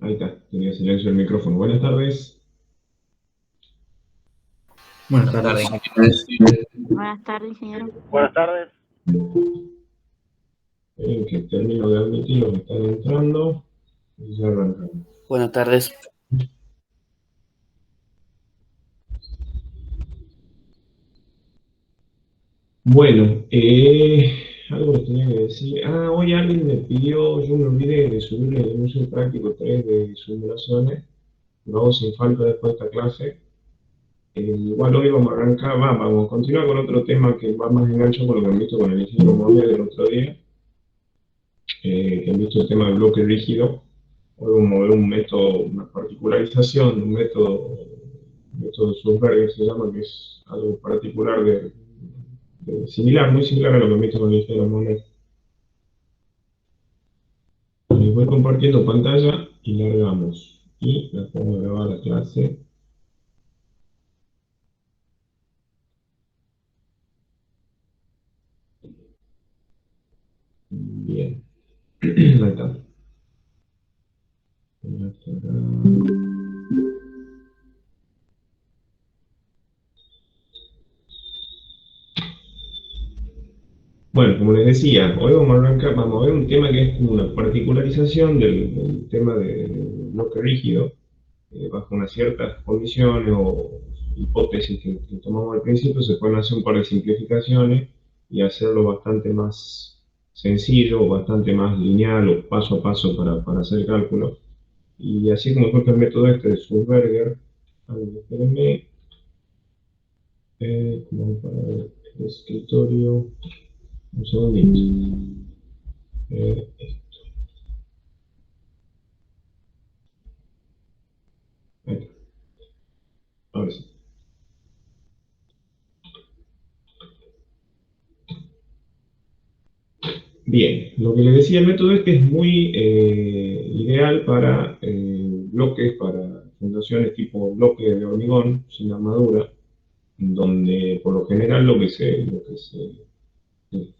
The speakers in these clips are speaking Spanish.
Ahí está, tenía silencio el micrófono. Buenas tardes. Buenas tardes, señores. Buenas tardes, ingeniero. Buenas tardes. Esperen que termino de admitir los que están entrando y ya arrancamos. Buenas tardes. Bueno, algo les tenía que decir. Hoy alguien me pidió, yo me olvidé de subirle el uso práctico 3 de simulaciones. Lo hago sin falta después de esta clase. Igual hoy vamos a arrancar, vamos a continuar con otro tema que va más engancho con lo que han visto con el ingeniero Mohamed del otro día, que han visto el tema del bloque rígido. Hoy vamos a ver un método, una particularización, un método Sulzberger se llama, que es algo particular similar, muy similar a lo que han visto con el ingeniero Mohamed. Les voy compartiendo pantalla y largamos. Y la pongo a grabar la clase. Bien. Ahí está. Bueno, como les decía, hoy vamos a arrancar, vamos a ver un tema que es como una particularización del tema del bloque rígido, bajo unas ciertas condiciones o hipótesis que tomamos al principio. Se pueden hacer un par de simplificaciones y hacerlo bastante más sencillo, o bastante más lineal o paso a paso para hacer cálculos. Y así como fue el método este de Sulzberger, espérenme, como para el escritorio, un segundito. Esto. Ahí está. Ahora sí. Bien, lo que les decía, el método este es muy ideal para bloques, para fundaciones tipo bloque de hormigón sin armadura, donde por lo general lo que se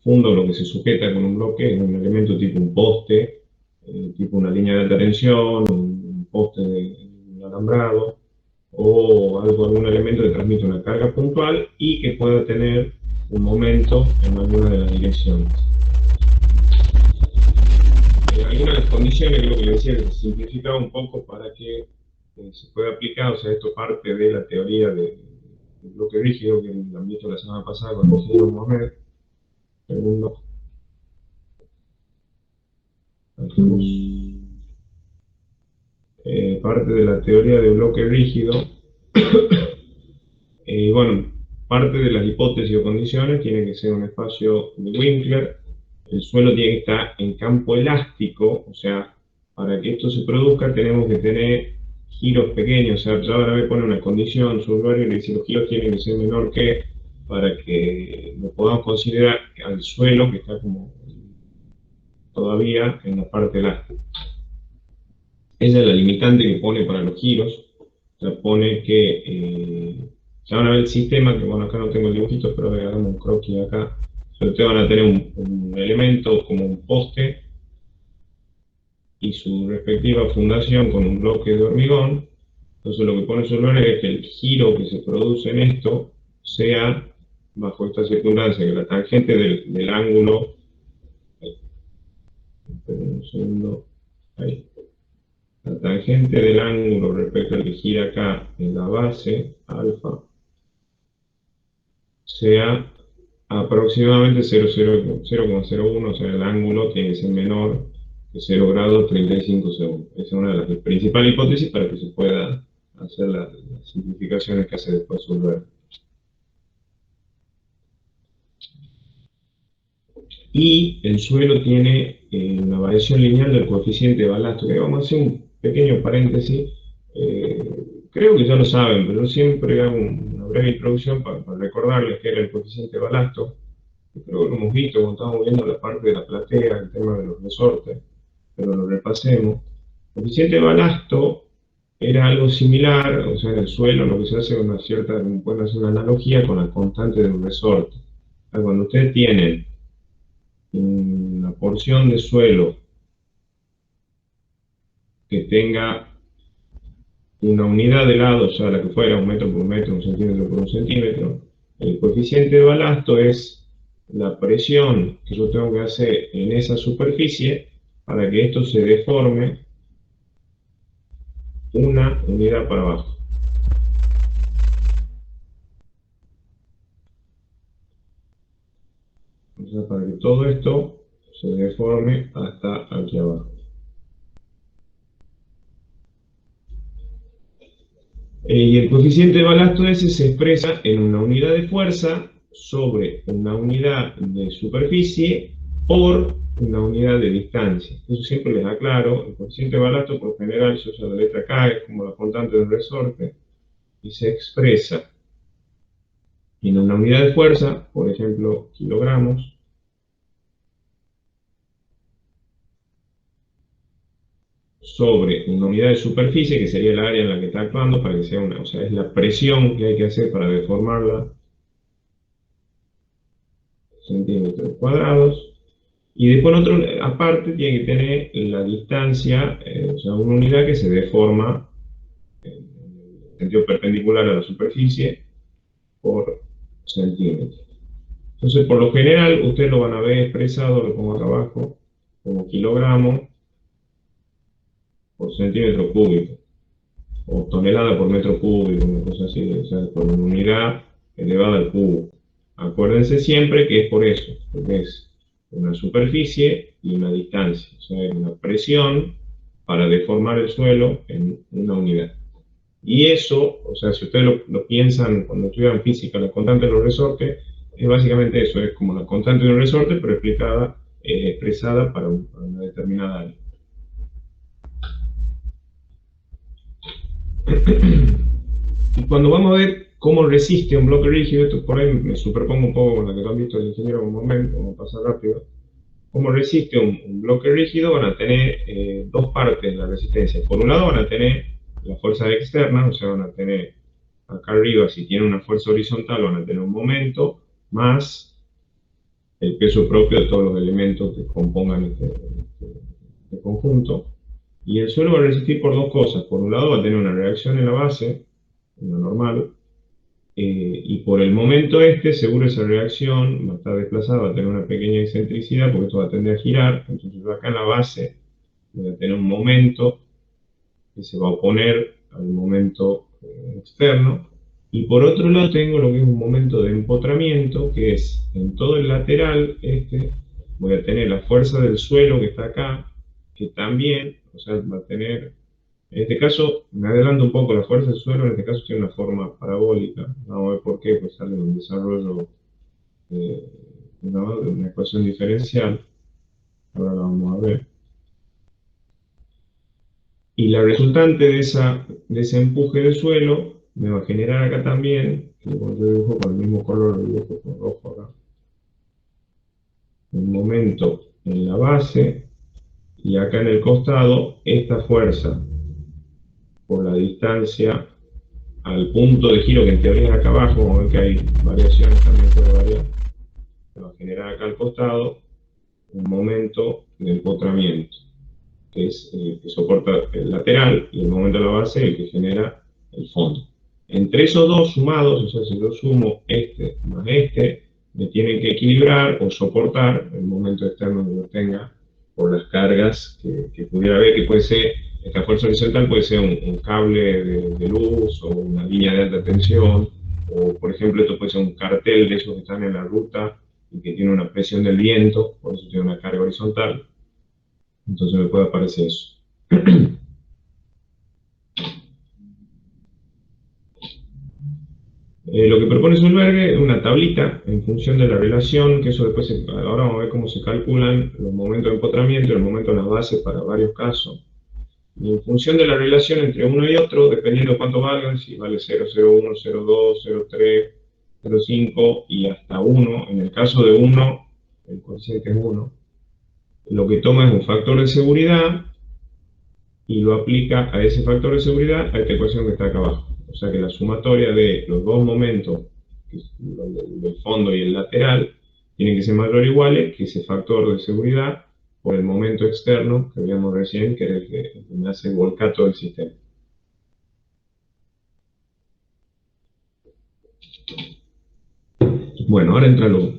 funda o lo que se sujeta con un bloque es un elemento tipo un poste, tipo una línea de alta tensión, un poste de un alambrado, o algún elemento que transmite una carga puntual y que pueda tener un momento en alguna de las direcciones. Algunas de las condiciones, creo que le decía que se simplificaba un poco para que se pueda aplicar, o sea, esto parte de la teoría del bloque rígido que han visto la semana pasada con el ingeniero Mohamed. Segundo. Parte de la teoría del bloque rígido. Bueno, parte de las hipótesis o condiciones tiene que ser un espacio de Winkler. El suelo tiene que estar en campo elástico, o sea, para que esto se produzca tenemos que tener giros pequeños. O sea, ya ahora me pone una condición Sulzberger y le dice los giros tienen que ser menor que, para que lo podamos considerar al suelo que está como todavía en la parte elástica. Esa es la limitante que pone para los giros. O sea, pone que ya van a ver el sistema, que bueno, acá no tengo el dibujito, pero hagamos un croquis acá. Ustedes van a tener un elemento como un poste y su respectiva fundación con un bloque de hormigón. Entonces lo que pone Sulzberger es que el giro que se produce en esto sea, bajo esta circunstancia, que la tangente del ángulo, esperen un segundo, ahí, la tangente del ángulo respecto al que gira acá en la base, alfa, sea aproximadamente 0,01, o sea, el ángulo tiene que ser menor que 0 grados 35 segundos. Esa es una de las principales hipótesis para que se pueda hacer las simplificaciones que hace después Sulzberger. Y el suelo tiene una variación lineal del coeficiente de balasto, que vamos a hacer un pequeño paréntesis. Creo que ya lo saben, pero yo siempre hago una breve introducción para recordarles qué era el coeficiente de balasto. Creo que lo hemos visto cuando estábamos viendo la parte de la platea, el tema de los resortes, pero lo repasemos. El coeficiente de balasto era algo similar, o sea, en el suelo lo que se hace una cierta, pueden hacer una analogía con la constante de un resorte. O sea, cuando ustedes tienen una porción de suelo que tenga una unidad de lado, o sea, la que fuera, 1 metro por 1 metro, 1 centímetro por 1 centímetro, el coeficiente de balasto es la presión que yo tengo que hacer en esa superficie para que esto se deforme una unidad para abajo. O sea, para que todo esto se deforme hasta aquí abajo. Y el coeficiente de balasto ese se expresa en una unidad de fuerza sobre una unidad de superficie por una unidad de distancia. Eso siempre les aclaro. El coeficiente de balasto por general se usa la letra K, es como la constante del resorte, y se expresa en una unidad de fuerza, por ejemplo, kilogramos, sobre una unidad de superficie, que sería el área en la que está actuando, para que sea una, o sea, es la presión que hay que hacer para deformarla, centímetros cuadrados, y después otro, aparte, tiene que tener la distancia, o sea, una unidad que se deforma en sentido perpendicular a la superficie por centímetro. Entonces, por lo general, ustedes lo van a ver expresado, lo pongo acá abajo, como kilogramos por centímetro cúbico, o tonelada por metro cúbico, una cosa así, o sea, por una unidad elevada al cubo. Acuérdense siempre que es por eso, porque es una superficie y una distancia, o sea, es una presión para deformar el suelo en una unidad. Y eso, o sea, si ustedes lo piensan cuando estudian física, la constante de los resortes, es básicamente eso, es como la constante de un resorte, pero explicada, expresada para una determinada área. Y cuando vamos a ver cómo resiste un bloque rígido, esto por ahí me superpongo un poco con la que lo han visto el ingeniero un momento, como pasa rápido. Cómo resiste un bloque rígido, van a tener dos partes de la resistencia. Por un lado van a tener la fuerza externa, o sea, van a tener acá arriba, si tiene una fuerza horizontal, van a tener un momento, más el peso propio de todos los elementos que compongan este conjunto. Y el suelo va a resistir por dos cosas. Por un lado va a tener una reacción en la base, en lo normal, y por el momento seguro esa reacción va a estar desplazada, va a tener una pequeña excentricidad porque esto va a tender a girar. Entonces yo acá en la base voy a tener un momento que se va a oponer al momento externo. Y por otro lado tengo lo que es un momento de empotramiento, que es en todo el lateral voy a tener la fuerza del suelo que está acá, que también, o sea, va a tener, en este caso, me adelanto un poco, la fuerza del suelo en este caso tiene una forma parabólica. Vamos a ver por qué, pues sale un desarrollo de una ecuación diferencial. Ahora la vamos a ver. Y la resultante de ese empuje del suelo me va a generar acá también, que cuando yo dibujo con el mismo color, lo dibujo con rojo acá, un momento en la base, y acá en el costado, esta fuerza por la distancia al punto de giro que en teoría es acá abajo, vamos a ver que hay variaciones también, puede variar, me va a generar acá al costado un momento de empotramiento, que es el que soporta el lateral, y el momento de la base el que genera el fondo. Entre esos dos sumados, o sea, si yo sumo más me tienen que equilibrar o soportar el momento externo que yo tenga por las cargas que pudiera haber, que puede ser, esta fuerza horizontal puede ser un cable de luz o una línea de alta tensión, o por ejemplo esto puede ser un cartel de esos que están en la ruta y que tiene una presión del viento, por eso tiene una carga horizontal. Entonces me puede aparecer eso. Lo que propone Solberg es una tablita en función de la relación, que eso después, ahora vamos a ver cómo se calculan los momentos de empotramiento y los momentos de las bases para varios casos. Y en función de la relación entre uno y otro, dependiendo de cuánto valgan, si vale 0,01, 0,2, 0,3, 0,5 y hasta 1, en el caso de 1, el coeficiente es 1, lo que toma es un factor de seguridad y lo aplica a ese factor de seguridad a esta ecuación que está acá abajo. O sea que la sumatoria de los dos momentos, del fondo y el lateral, tienen que ser mayor o iguales que ese factor de seguridad por el momento externo que veíamos recién, que era el que me hace volcar todo el sistema. Bueno, ahora entra lo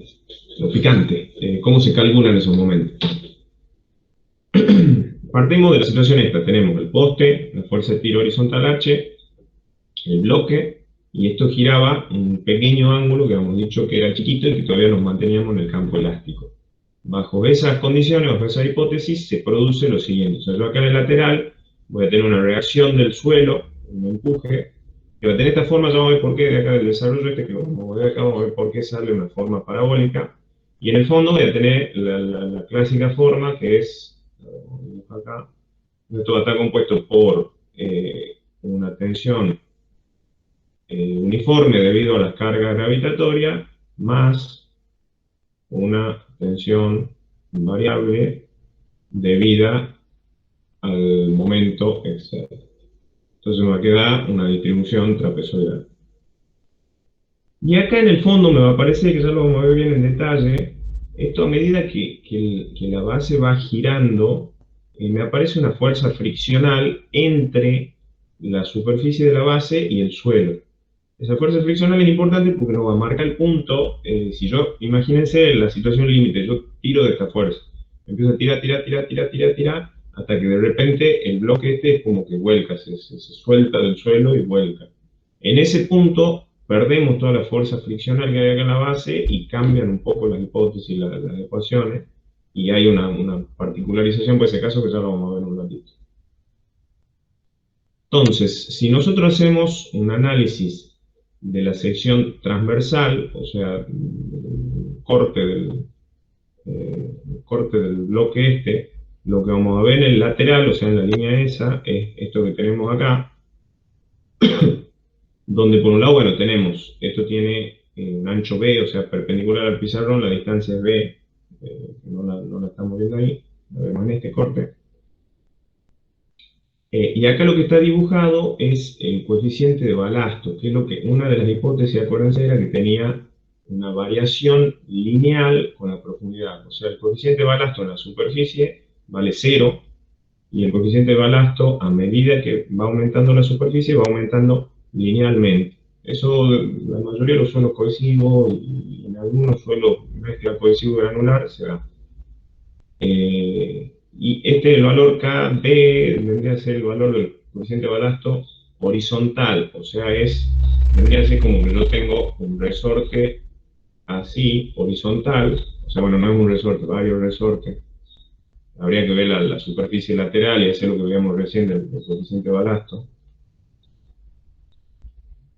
picante. ¿Cómo se calculan esos momentos? Partimos de la situación esta. Tenemos el poste, la fuerza de tiro horizontal H, el bloque, y esto giraba un pequeño ángulo que habíamos dicho que era chiquito y que todavía nos manteníamos en el campo elástico. Bajo esas condiciones, bajo esa hipótesis, se produce lo siguiente. O sea, yo acá en el lateral voy a tener una reacción del suelo, un empuje, que va a tener esta forma. Ya vamos a ver por qué de acá del desarrollo este, que vamos a ver acá, vamos a ver por qué sale una forma parabólica. Y en el fondo voy a tener la clásica forma, que es, acá, esto va a estar compuesto por una tensión uniforme debido a las cargas gravitatorias, más una tensión variable debida al momento externo. Entonces me va a quedar una distribución trapezoidal. Y acá en el fondo me va a parecer, que ya lo vamos a ver bien en detalle, esto a medida que la base va girando, me aparece una fuerza friccional entre la superficie de la base y el suelo. Esa fuerza friccional es importante porque nos va a marcar el punto. Si yo, imagínense la situación límite, yo tiro de esta fuerza, empiezo a tirar, hasta que de repente el bloque este es como que vuelca, se suelta del suelo y vuelca. En ese punto perdemos toda la fuerza friccional que hay acá en la base y cambian un poco las hipótesis, las ecuaciones, y hay una particularización por ese caso que ya lo vamos a ver en un ratito. Entonces, si nosotros hacemos un análisis de la sección transversal, o sea, corte del bloque este, lo que vamos a ver en el lateral, o sea, en la línea esa, es esto que tenemos acá, donde por un lado, bueno, tenemos, esto tiene un ancho B, o sea, perpendicular al pizarrón, la distancia es B, no la estamos viendo ahí, la vemos en este corte. Y acá lo que está dibujado es el coeficiente de balasto, que es lo que una de las hipótesis, acuérdense, era que tenía una variación lineal con la profundidad. O sea, el coeficiente de balasto en la superficie vale 0, y el coeficiente de balasto, a medida que va aumentando la superficie, va aumentando linealmente. Eso, la mayoría de los suelos cohesivos y en algunos suelos mezcla cohesivo y granular se da. Y el valor KB vendría a ser el valor del coeficiente de balasto horizontal, o sea, vendría a ser como que yo tengo un resorte así, horizontal, o sea, bueno, no es un resorte, varios resortes. Habría que ver la superficie lateral y hacer lo que veíamos recién del coeficiente de balasto.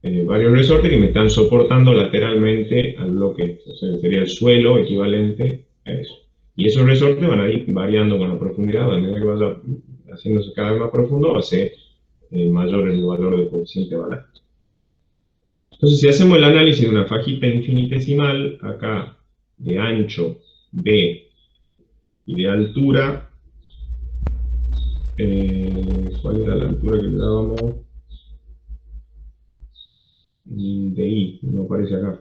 Varios resortes que me están soportando lateralmente al bloque, o sea, sería el suelo equivalente a eso. Y esos resortes van a ir variando con la profundidad, a medida que vaya haciéndose cada vez más profundo, va a ser mayor el valor del coeficiente de balasto. Entonces, si hacemos el análisis de una fajita infinitesimal, acá de ancho B y de altura, ¿cuál era la altura que le dábamos? De I, no aparece acá.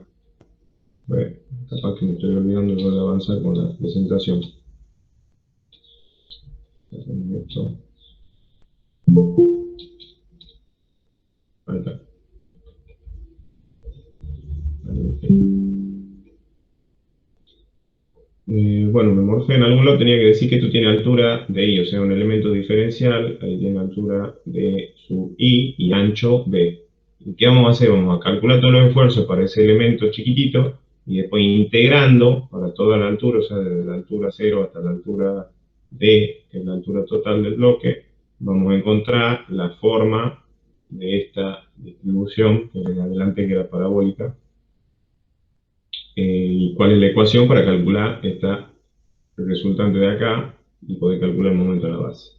Bueno, capaz que me estoy olvidando de avanzar con la presentación. Ahí está. Bueno, me morfé en algún lado, tenía que decir que esto tiene altura de I, o sea, un elemento diferencial, ahí tiene altura de sub I y ancho B. ¿Y qué vamos a hacer? Vamos a calcular todos los esfuerzos para ese elemento chiquitito y después integrando para toda la altura, o sea, desde la altura 0 hasta la altura D, que es la altura total del bloque, vamos a encontrar la forma de esta distribución, que en adelante que era parabólica, y cuál es la ecuación para calcular esta resultante de acá y poder calcular el momento de la base.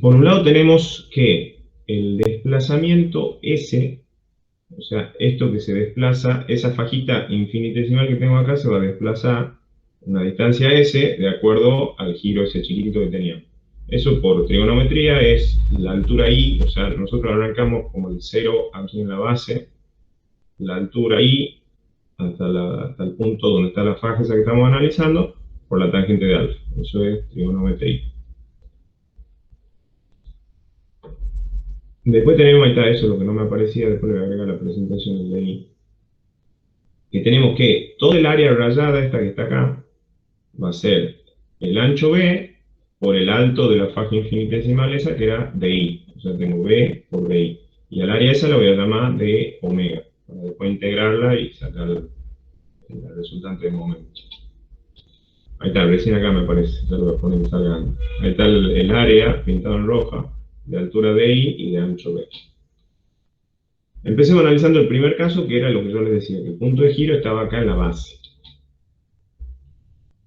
Por un lado tenemos que el desplazamiento S, o sea, esto que se desplaza, esa fajita infinitesimal que tengo acá se va a desplazar una distancia S de acuerdo al giro ese chiquitito que teníamos. Eso por trigonometría es la altura I, o sea, nosotros arrancamos como el 0 aquí en la base, la altura I hasta el punto donde está la faja esa que estamos analizando, por la tangente de alfa. Eso es trigonometría. Después tenemos, ahí está eso, lo que no me aparecía, después le voy a agregar la presentación de ahí. Que tenemos que todo el área rayada, esta que está acá, va a ser el ancho B por el alto de la faja infinitesimal esa que era DI. O sea, tengo B por DI. Y al área esa la voy a llamar de omega, para después integrarla y sacar el resultante de momento. Ahí está, recién acá me aparece, ya lo voy a poner que salga. Ahí está el área pintado en roja, de altura DI y de ancho B. Empecemos analizando el primer caso, que era lo que yo les decía, que el punto de giro estaba acá en la base.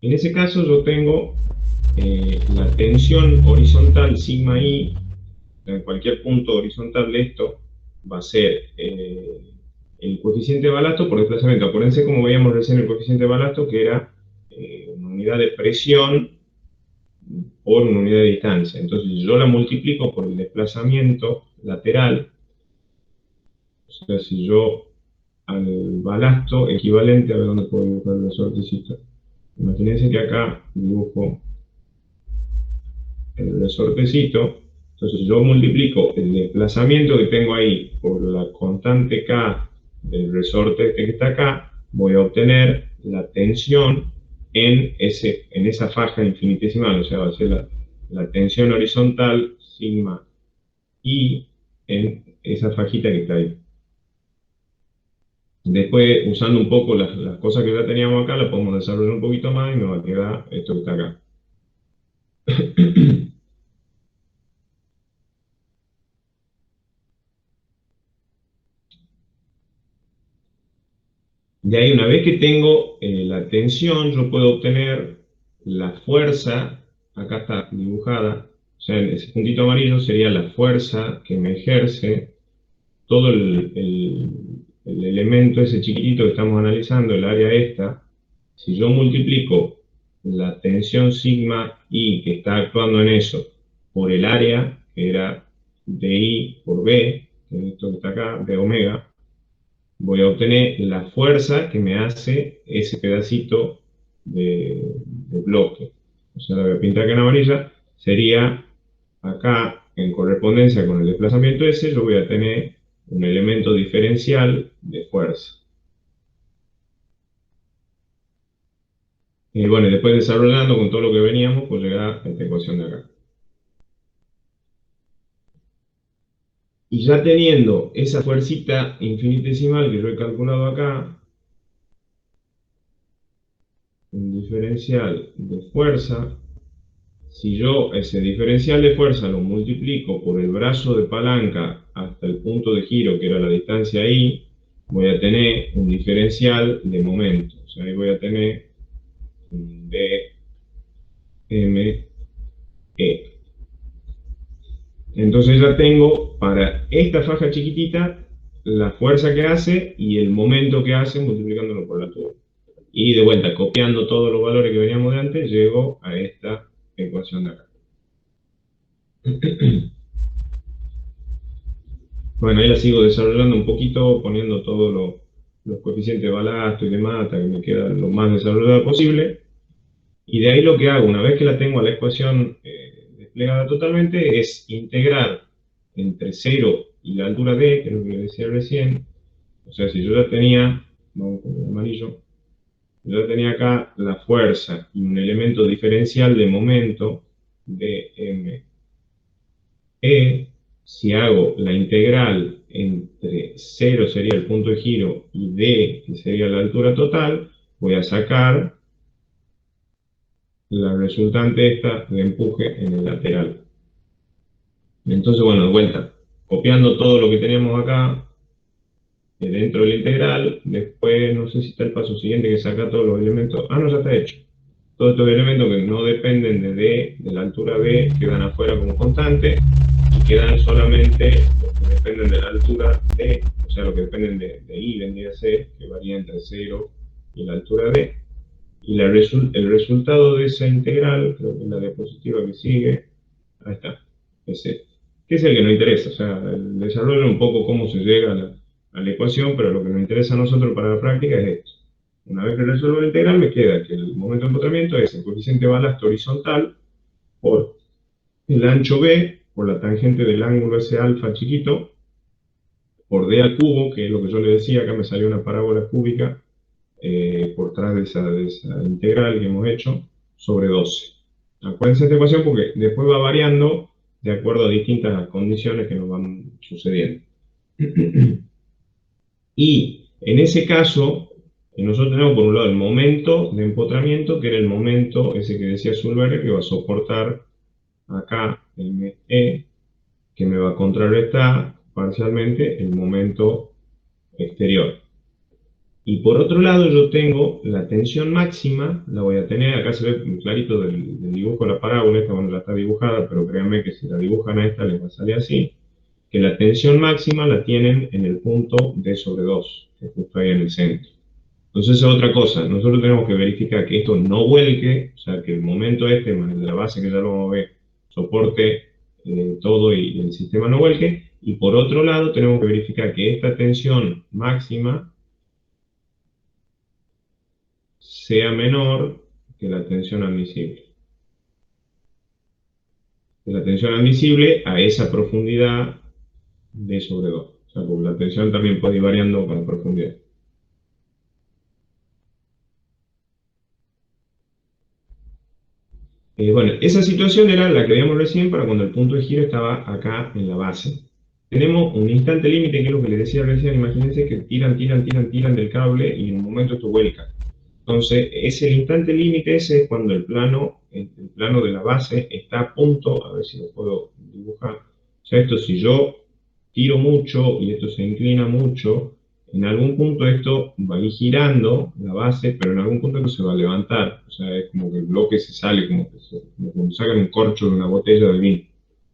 En ese caso yo tengo la tensión horizontal sigma i, en cualquier punto horizontal de esto, va a ser el coeficiente de balasto por desplazamiento. Acuérdense como veíamos recién el coeficiente de balasto, que era una unidad de presión por una unidad de distancia. Entonces yo la multiplico por el desplazamiento lateral. O sea, si yo al balasto equivalente, a ver dónde puedo dibujar el resortecito. Imagínense que acá dibujo el resortecito. Entonces yo multiplico el desplazamiento que tengo ahí por la constante K del resorte este que está acá, voy a obtener la tensión en esa faja infinitesimal, o sea, va a ser la tensión horizontal sigma I en esa fajita que está ahí. Después, usando un poco las cosas que ya teníamos acá, las podemos desarrollar un poquito más y me va a quedar esto que está acá. De ahí, una vez que tengo la tensión, yo puedo obtener la fuerza, acá está dibujada, o sea, en ese puntito amarillo sería la fuerza que me ejerce todo el elemento ese chiquitito que estamos analizando, el área esta. Si yo multiplico la tensión sigma I que está actuando en eso por el área, que era DI por B, que es esto que está acá, de omega, voy a obtener la fuerza que me hace ese pedacito de bloque. O sea, la voy a pintar acá en amarilla, sería acá en correspondencia con el desplazamiento ese, yo voy a tener un elemento diferencial de fuerza. Y bueno, después desarrollando con todo lo que veníamos, pues llegar a esta ecuación de acá. Y ya teniendo esa fuercita infinitesimal que yo he calculado acá, un diferencial de fuerza, si yo ese diferencial de fuerza lo multiplico por el brazo de palanca hasta el punto de giro, que era la distancia I, voy a tener un diferencial de momento. O sea, ahí voy a tener un dme. Entonces ya tengo para esta faja chiquitita la fuerza que hace y el momento que hace multiplicándolo por la altura. Y de vuelta, copiando todos los valores que veníamos de antes, llego a esta ecuación de acá. Bueno, ahí la sigo desarrollando un poquito, poniendo todos los coeficientes de balasto y demás, hasta que me queda lo más desarrollado posible. Y de ahí lo que hago, una vez que la tengo a la ecuación desplegada totalmente, es integrar entre 0 y la altura d, que es lo que les decía recién. O sea, si yo ya tenía, vamos con el amarillo, yo ya tenía acá la fuerza y un elemento diferencial de momento de me. Si hago la integral entre 0 sería el punto de giro y d, que sería la altura total, voy a sacar la resultante esta de empuje en el lateral. Entonces, bueno, de vuelta, copiando todo lo que teníamos acá dentro de la integral, después no sé si está el paso siguiente que saca todos los elementos. Ah, no, ya está hecho. Todos estos elementos que no dependen de d, de la altura b, quedan afuera como constante, y quedan solamente los que dependen de la altura d, o sea, los que dependen de i, vendría a ser, que varía entre 0 y la altura d. Y el resultado de esa integral, creo que es la diapositiva que sigue, ahí está, es este, que es el que nos interesa. O sea, el desarrollo un poco cómo se llega a la ecuación, pero lo que nos interesa a nosotros para la práctica es esto. Una vez que resuelvo la integral, me queda que el momento de empotramiento es el coeficiente de balasto horizontal por el ancho B, por la tangente del ángulo ese alfa chiquito, por d al cubo, que es lo que yo le decía, acá me salió una parábola cúbica, por detrás de esa integral que hemos hecho, sobre 12. Acuérdense de esta ecuación porque después va variando de acuerdo a distintas condiciones que nos van sucediendo. Y en ese caso, nosotros tenemos por un lado el momento de empotramiento, que era el momento ese que decía Sulberger, que va a soportar acá ME, que me va a contrarrestar parcialmente el momento exterior. Y por otro lado yo tengo la tensión máxima, la voy a tener, acá se ve clarito del dibujo de la parábola, esta bueno, ya está dibujada, pero créanme que si la dibujan a esta les va a salir así, que la tensión máxima la tienen en el punto D sobre 2, que es justo ahí en el centro. Entonces es otra cosa, nosotros tenemos que verificar que esto no vuelque, o sea que el momento este, más el de la base que ya lo vamos a ver, soporte todo y el sistema no vuelque, y por otro lado tenemos que verificar que esta tensión máxima sea menor que la tensión admisible. Que la tensión admisible a esa profundidad D sobre 2. O sea, porque la tensión también puede ir variando con la profundidad. Bueno, esa situación era la que veíamos recién para cuando el punto de giro estaba acá en la base. Tenemos un instante límite, que es lo que les decía recién, imagínense que tiran del cable y en un momento esto vuelca. Entonces, ese instante límite ese es cuando el plano de la base está a punto, a ver si lo puedo dibujar. O sea, esto si yo tiro mucho y esto se inclina mucho, en algún punto esto va a ir girando la base, pero en algún punto esto se va a levantar. O sea, es como que el bloque se sale, como cuando sacan un corcho de una botella de vino.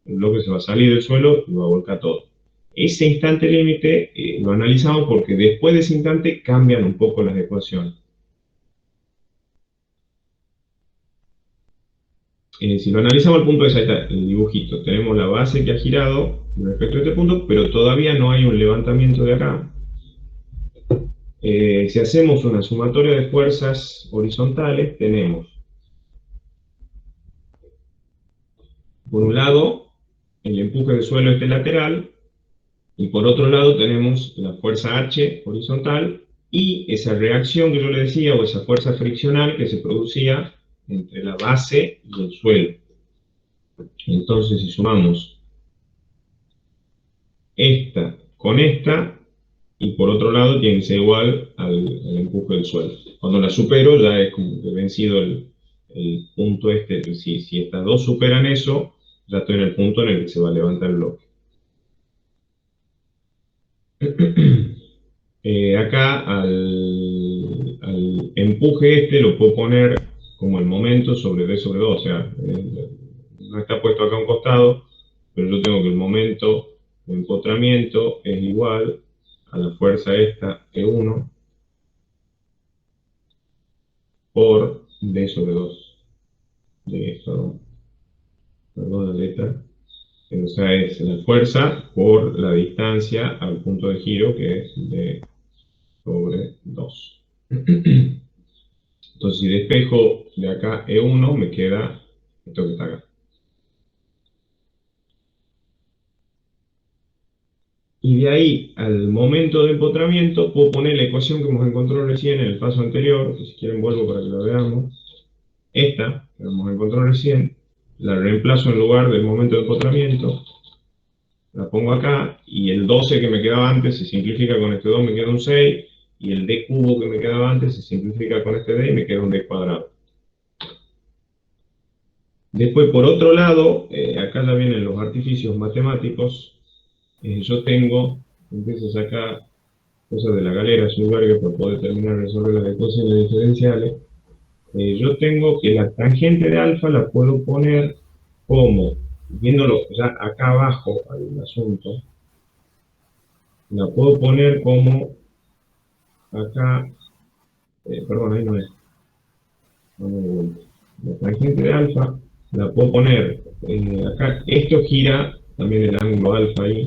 El bloque se va a salir del suelo y va a volcar todo. Ese instante límite lo analizamos porque después de ese instante cambian un poco las ecuaciones. Si lo analizamos al punto de saltar, el dibujito, tenemos la base que ha girado respecto a este punto, pero todavía no hay un levantamiento de acá. Si hacemos una sumatoria de fuerzas horizontales, tenemos, por un lado, el empuje del suelo este lateral, y por otro lado tenemos la fuerza H horizontal, y esa reacción que yo le decía, o esa fuerza friccional que se producía entre la base y el suelo. Entonces, si sumamos esta con esta, y por otro lado tiene que ser igual al empuje del suelo. Cuando la supero ya es como que he vencido el punto este. Si estas dos superan eso, ya estoy en el punto en el que se va a levantar el bloque. Acá al empuje este lo puedo poner como el momento sobre D sobre 2, o sea, no está puesto acá a un costado, pero yo tengo que el momento de empotramiento es igual a la fuerza esta E1 por D sobre 2 de esto, perdón la letra, o sea, es la fuerza por la distancia al punto de giro que es D sobre 2. Entonces, si despejo de acá E1, me queda esto que está acá. Y de ahí al momento de empotramiento puedo poner la ecuación que hemos encontrado recién en el paso anterior, que si quieren vuelvo para que la veamos. Esta, que hemos encontrado recién, la reemplazo en lugar del momento de empotramiento, la pongo acá, y el 12 que me quedaba antes se simplifica con este 2, me queda un 6, y el d cubo que me quedaba antes se simplifica con este d y me queda un d cuadrado. Después, por otro lado, acá ya vienen los artificios matemáticos. Yo tengo, empiezo a sacar cosas de la galera, Sulberger, para poder terminar de resolver las ecuaciones diferenciales. Yo tengo que la tangente de alfa la puedo poner como, viéndolo ya acá abajo al asunto, la puedo poner como acá, perdón, ahí no es, la tangente de alfa la puedo poner acá, esto gira también el ángulo alfa ahí,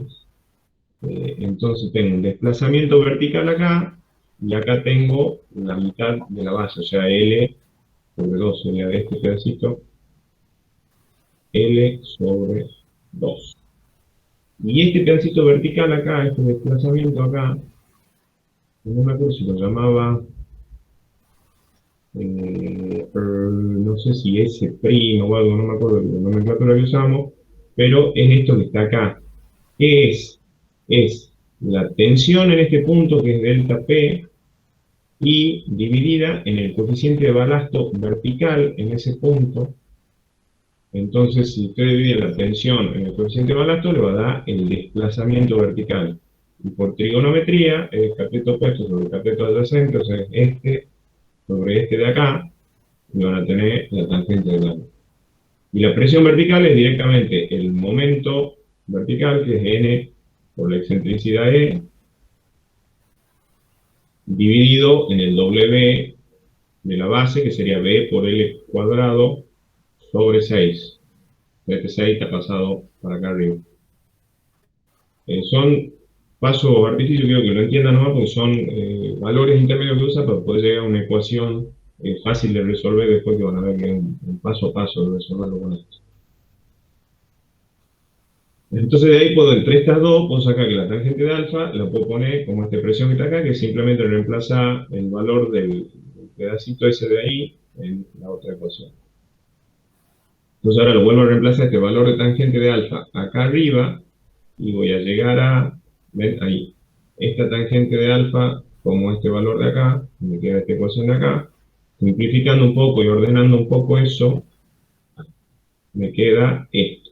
entonces tengo un desplazamiento vertical acá y acá tengo la mitad de la base, o sea, L sobre 2 sería de este pedacito, L sobre 2. Y este pedacito vertical acá, este desplazamiento acá, no me acuerdo si lo llamaba, no sé si S' o algo, no me acuerdo de la nomenclatura que usamos, pero es esto que está acá. ¿Qué es? Es la tensión en este punto, que es delta P, y dividida en el coeficiente de balasto vertical en ese punto. Entonces, si usted divide la tensión en el coeficiente de balasto, le va a dar el desplazamiento vertical. Y por trigonometría, el cateto opuesto sobre el cateto adyacente, o sea, este sobre este de acá, y van a tener la tangente del ángulo. Y la presión vertical es directamente el momento vertical, que es N por la excentricidad E, dividido en el W de la base, que sería B por L cuadrado sobre 6. Este 6 está pasado para acá arriba. Son pasos artificios, quiero que lo entiendan nomás, porque son valores intermedios que usa para poder llegar a una ecuación fácil de resolver después, que van a ver que es un paso a paso de resolverlo con esto. Entonces de ahí puedo, entre estas dos, puedo sacar que la tangente de alfa la puedo poner como esta expresión que está acá, que simplemente reemplaza el valor del pedacito ese de ahí en la otra ecuación. Entonces ahora lo vuelvo a reemplazar este valor de tangente de alfa acá arriba, y voy a llegar a, ven ahí, esta tangente de alfa como este valor de acá, me queda esta ecuación de acá, simplificando un poco y ordenando un poco eso, me queda esto.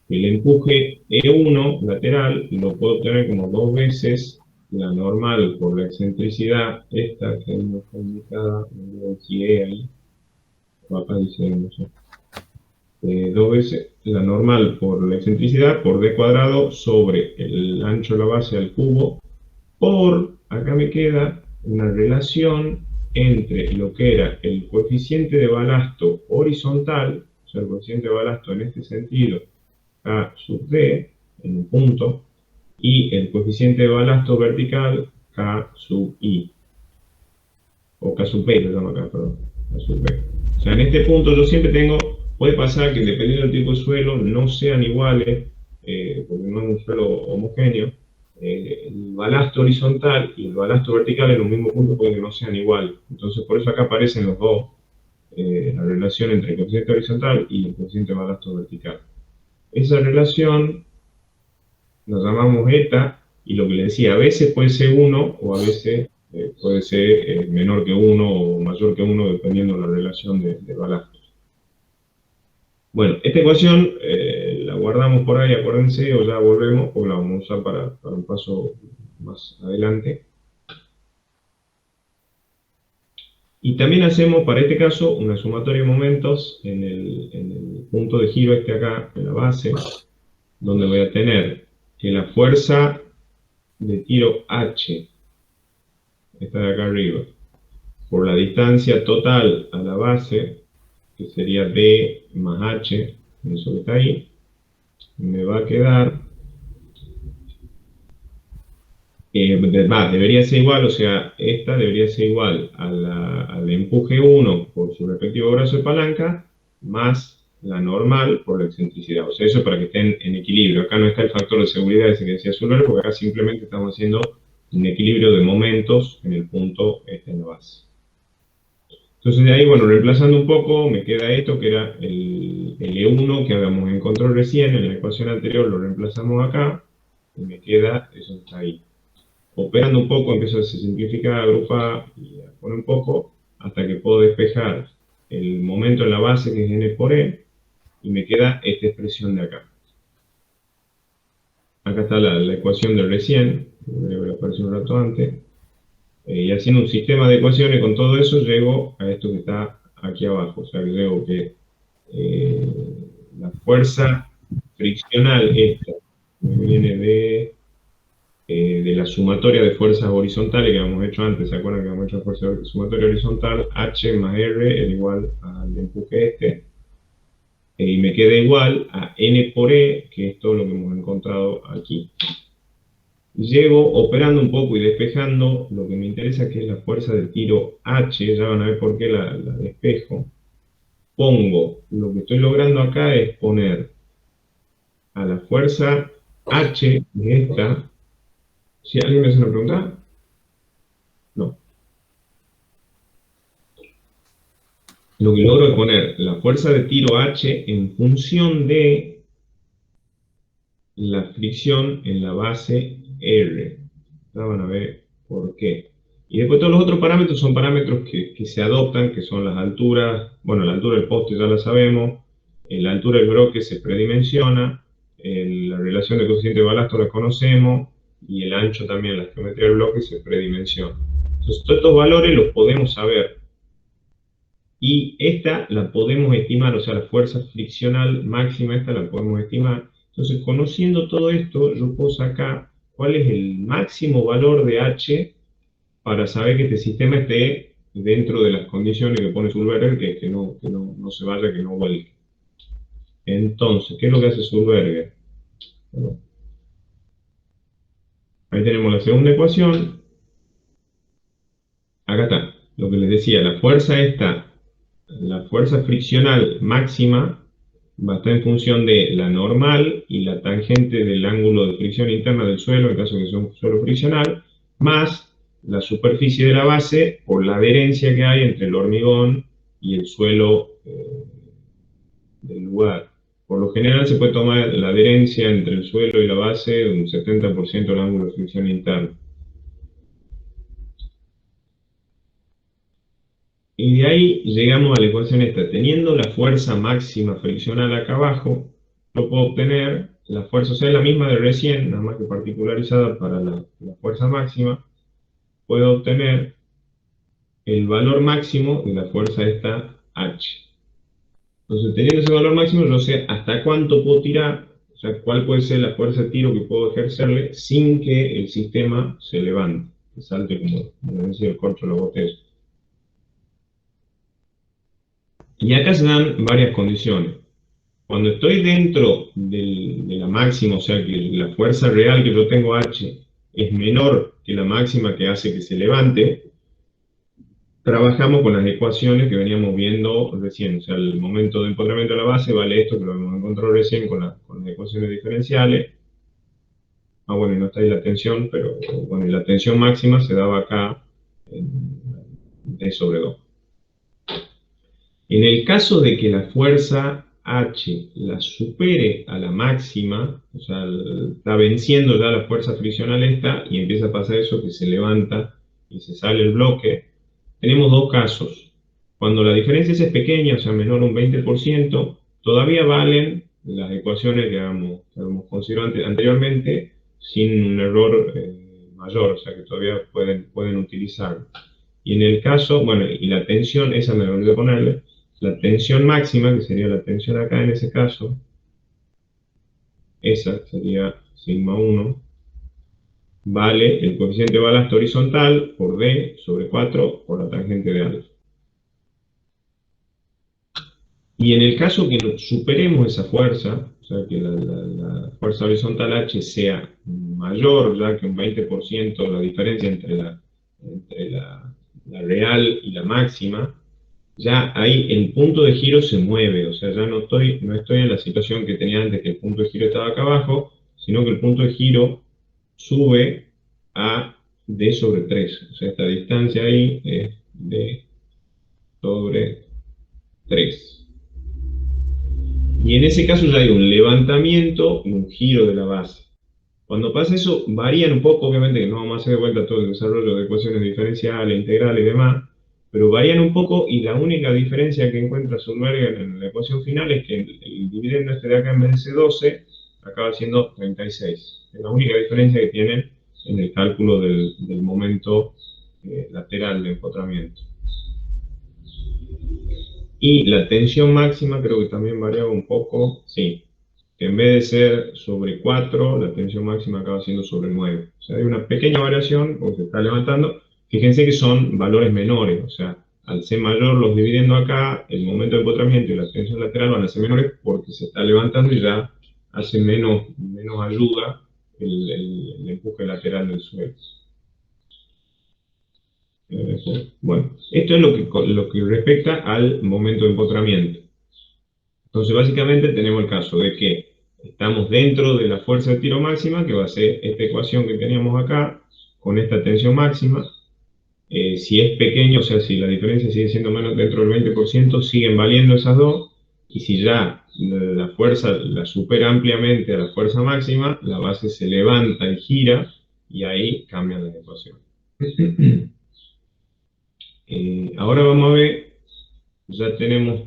El empuje E1 lateral lo puedo obtener como 2 veces la normal por la excentricidad, esta que no está indicada, no sé ahí, o acá dice, no sé. 2 veces la normal por la excentricidad, por d cuadrado, sobre el ancho de la base al cubo, por, acá me queda una relación entre lo que era el coeficiente de balasto horizontal, o sea, el coeficiente de balasto en este sentido, K sub D, en un punto, y el coeficiente de balasto vertical, K sub I, o K sub B, lo llamo acá, perdón, K sub B. O sea, en este punto yo siempre tengo, puede pasar que dependiendo del tipo de suelo no sean iguales, porque no es un suelo homogéneo, el balasto horizontal y el balasto vertical en un mismo punto puede que no sean iguales. Entonces por eso acá aparecen los dos, la relación entre el coeficiente horizontal y el coeficiente de balasto vertical. Esa relación la llamamos eta, y lo que le decía, a veces puede ser 1 o a veces puede ser menor que 1 o mayor que 1, dependiendo de la relación de balastos. Bueno, esta ecuación la guardamos por ahí, acuérdense, o ya volvemos, o la vamos a usar para un paso más adelante. Y también hacemos, para este caso, una sumatoria de momentos en el punto de giro este acá, en la base, donde voy a tener que la fuerza de tiro H, esta de acá arriba, por la distancia total a la base, que sería D más H, eso que está ahí, me va a quedar, debería ser igual, o sea, esta debería ser igual al empuje 1 por su respectivo brazo de palanca, más la normal por la excentricidad. O sea, eso para que estén en equilibrio. Acá no está el factor de seguridad ese que decía Zuller, porque acá simplemente estamos haciendo un equilibrio de momentos en el punto en la base. Entonces de ahí, bueno, reemplazando un poco, me queda esto que era el E1 que habíamos encontrado recién en la ecuación anterior, lo reemplazamos acá, y me queda eso que está ahí. Operando un poco, empiezo a simplificar, a agrupar y a poner un poco, hasta que puedo despejar el momento en la base, que es N por E, y me queda esta expresión de acá. Acá está la ecuación de recién, que apareció un rato antes. Y haciendo un sistema de ecuaciones con todo eso, llego a esto que está aquí abajo. O sea, que llego que la fuerza friccional esta me viene de la sumatoria de fuerzas horizontales que habíamos hecho antes. ¿Se acuerdan que habíamos hecho fuerza sumatoria horizontal? H más R es igual al empuje este. Y me queda igual a N por E, que es todo lo que hemos encontrado aquí. llego operando un poco y despejando lo que me interesa, que es la fuerza de tiro H. Ya van a ver por qué la despejo. Pongo, lo que estoy logrando acá es poner a la fuerza H de esta. ¿Si alguien me hace una pregunta? No. Lo que logro es poner la fuerza de tiro H en función de la fricción en la base R. Ya van a ver por qué. Y después todos los otros parámetros son parámetros que se adoptan, que son las alturas. Bueno, la altura del poste ya la sabemos, la altura del bloque se predimensiona, la relación de coeficiente de balasto la conocemos, y el ancho también, la geometría del bloque se predimensiona. Entonces todos estos valores los podemos saber. Y esta la podemos estimar, o sea, la fuerza friccional máxima esta la podemos estimar. Entonces, conociendo todo esto, yo puedo sacar cuál es el máximo valor de H para saber que este sistema esté dentro de las condiciones que pone Sulberger, que no se vaya, que no vuelque. Entonces, ¿qué es lo que hace Sulberger? Bueno, ahí tenemos la segunda ecuación. Acá está, lo que les decía, la fuerza esta, la fuerza friccional máxima, va a estar en función de la normal y la tangente del ángulo de fricción interna del suelo, en caso de que sea un suelo friccional, más la superficie de la base por la adherencia que hay entre el hormigón y el suelo del lugar. Por lo general se puede tomar la adherencia entre el suelo y la base de un 70% del ángulo de fricción interno. Y de ahí llegamos a la ecuación esta. Teniendo la fuerza máxima friccional acá abajo, yo puedo obtener la fuerza, o sea, la misma de recién, nada más que particularizada para la fuerza máxima. Puedo obtener el valor máximo de la fuerza esta H. Entonces, teniendo ese valor máximo, yo sé hasta cuánto puedo tirar, o sea, cuál puede ser la fuerza de tiro que puedo ejercerle sin que el sistema se levante, que salte como decía el corcho de los botellas. Y acá se dan varias condiciones. Cuando estoy dentro de la máxima, o sea que la fuerza real que yo tengo H es menor que la máxima que hace que se levante, trabajamos con las ecuaciones que veníamos viendo recién. O sea, el momento de empotramiento de la base vale esto, que lo hemos encontrado recién con las ecuaciones diferenciales. Ah, bueno, y no está ahí la tensión, pero bueno, y la tensión máxima se daba acá en D sobre 2. En el caso de que la fuerza H la supere a la máxima, o sea, está venciendo ya la fuerza friccional esta, y empieza a pasar eso que se levanta y se sale el bloque, tenemos dos casos. Cuando la diferencia es pequeña, o sea, menor a un 20%, todavía valen las ecuaciones que habíamos considerado anteriormente, sin un error mayor, o sea que todavía pueden utilizarlo. Y en el caso, bueno, y la tensión, esa me olvidé ponerle, la tensión máxima, que sería la tensión acá en ese caso, esa sería sigma 1, vale el coeficiente de balasto horizontal por D sobre 4 por la tangente de alfa. Y en el caso que superemos esa fuerza, o sea que la fuerza horizontal H sea mayor ya que un 20% la diferencia entre la real y la máxima, ya ahí el punto de giro se mueve, o sea, ya no estoy en la situación que tenía antes, que el punto de giro estaba acá abajo, sino que el punto de giro sube a D sobre 3, o sea, esta distancia ahí es D sobre 3. Y en ese caso ya hay un levantamiento y un giro de la base. Cuando pasa eso, varían un poco, obviamente que no vamos a hacer de vuelta todo el desarrollo de ecuaciones diferenciales, integrales y demás, pero varían un poco, y la única diferencia que encuentra Sulberger en la ecuación final es que el dividendo este de acá, en vez de ser 12, acaba siendo 36. Es la única diferencia que tienen en el cálculo del momento lateral de empotramiento. Y la tensión máxima creo que también variaba un poco, sí, que en vez de ser sobre 4, la tensión máxima acaba siendo sobre 9. O sea, hay una pequeña variación porque se está levantando. Fíjense que son valores menores, o sea, al ser mayor los dividiendo acá, el momento de empotramiento y la tensión lateral van a ser menores porque se está levantando y ya hace menos ayuda el empuje lateral del suelo. Bueno, esto es lo que respecta al momento de empotramiento. Entonces, básicamente tenemos el caso de que estamos dentro de la fuerza de tiro máxima, que va a ser esta ecuación que teníamos acá, con esta tensión máxima. Si es pequeño, o sea, si la diferencia sigue siendo menos dentro del 20%, siguen valiendo esas dos. Y si ya la fuerza la supera ampliamente a la fuerza máxima, la base se levanta y gira, y ahí cambia la ecuación. Ahora vamos a ver, ya tenemos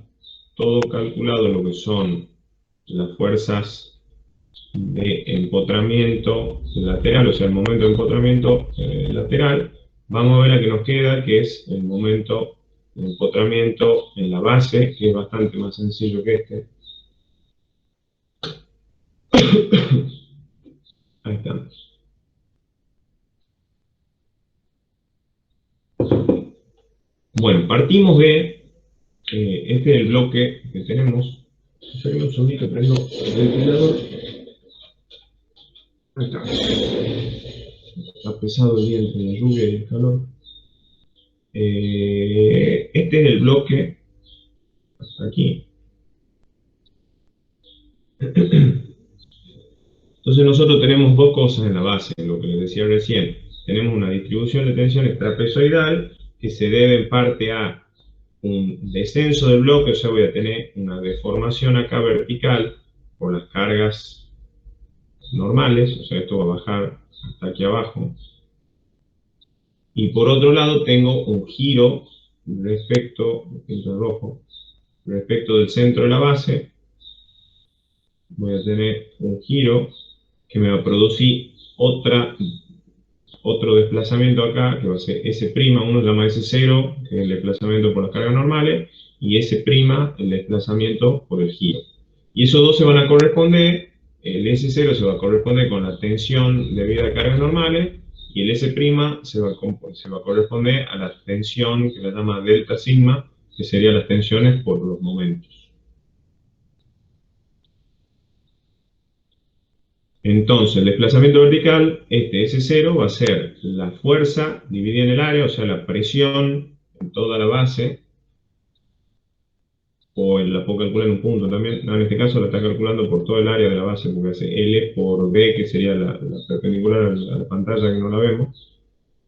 todo calculado lo que son las fuerzas de empotramiento lateral, o sea, el momento de empotramiento lateral. Vamos a ver la que nos queda, que es el momento de empotramiento en la base, que es bastante más sencillo que este. Ahí estamos. Bueno, partimos de este es el bloque que tenemos. Esperen un segundito, prendo el ventilador. Ahí está. Está pesado el día entre la lluvia y el calor. Este es el bloque hasta aquí. Entonces nosotros tenemos dos cosas en la base, lo que les decía recién. Tenemos una distribución de tensiones trapezoidal que se debe en parte a un descenso del bloque, o sea, voy a tener una deformación acá vertical por las cargas normales, o sea, esto va a bajar hasta aquí abajo. Y por otro lado tengo un giro respecto, rojo, respecto del centro de la base. Voy a tener un giro que me va a producir otro desplazamiento acá, que va a ser S', uno se llama S0, que es el desplazamiento por las cargas normales, y S', el desplazamiento por el giro. Y esos dos se van a corresponder, el S0 se va a corresponder con la tensión debida a cargas normales, y el S' se va a corresponder a la tensión que la llama delta sigma, que serían las tensiones por los momentos. Entonces, el desplazamiento vertical, este S0 va a ser la fuerza dividida en el área, o sea, la presión en toda la base, o la puedo calcular en un punto también. No, en este caso la está calculando por todo el área de la base, porque hace L por B, que sería la perpendicular a la pantalla que no la vemos,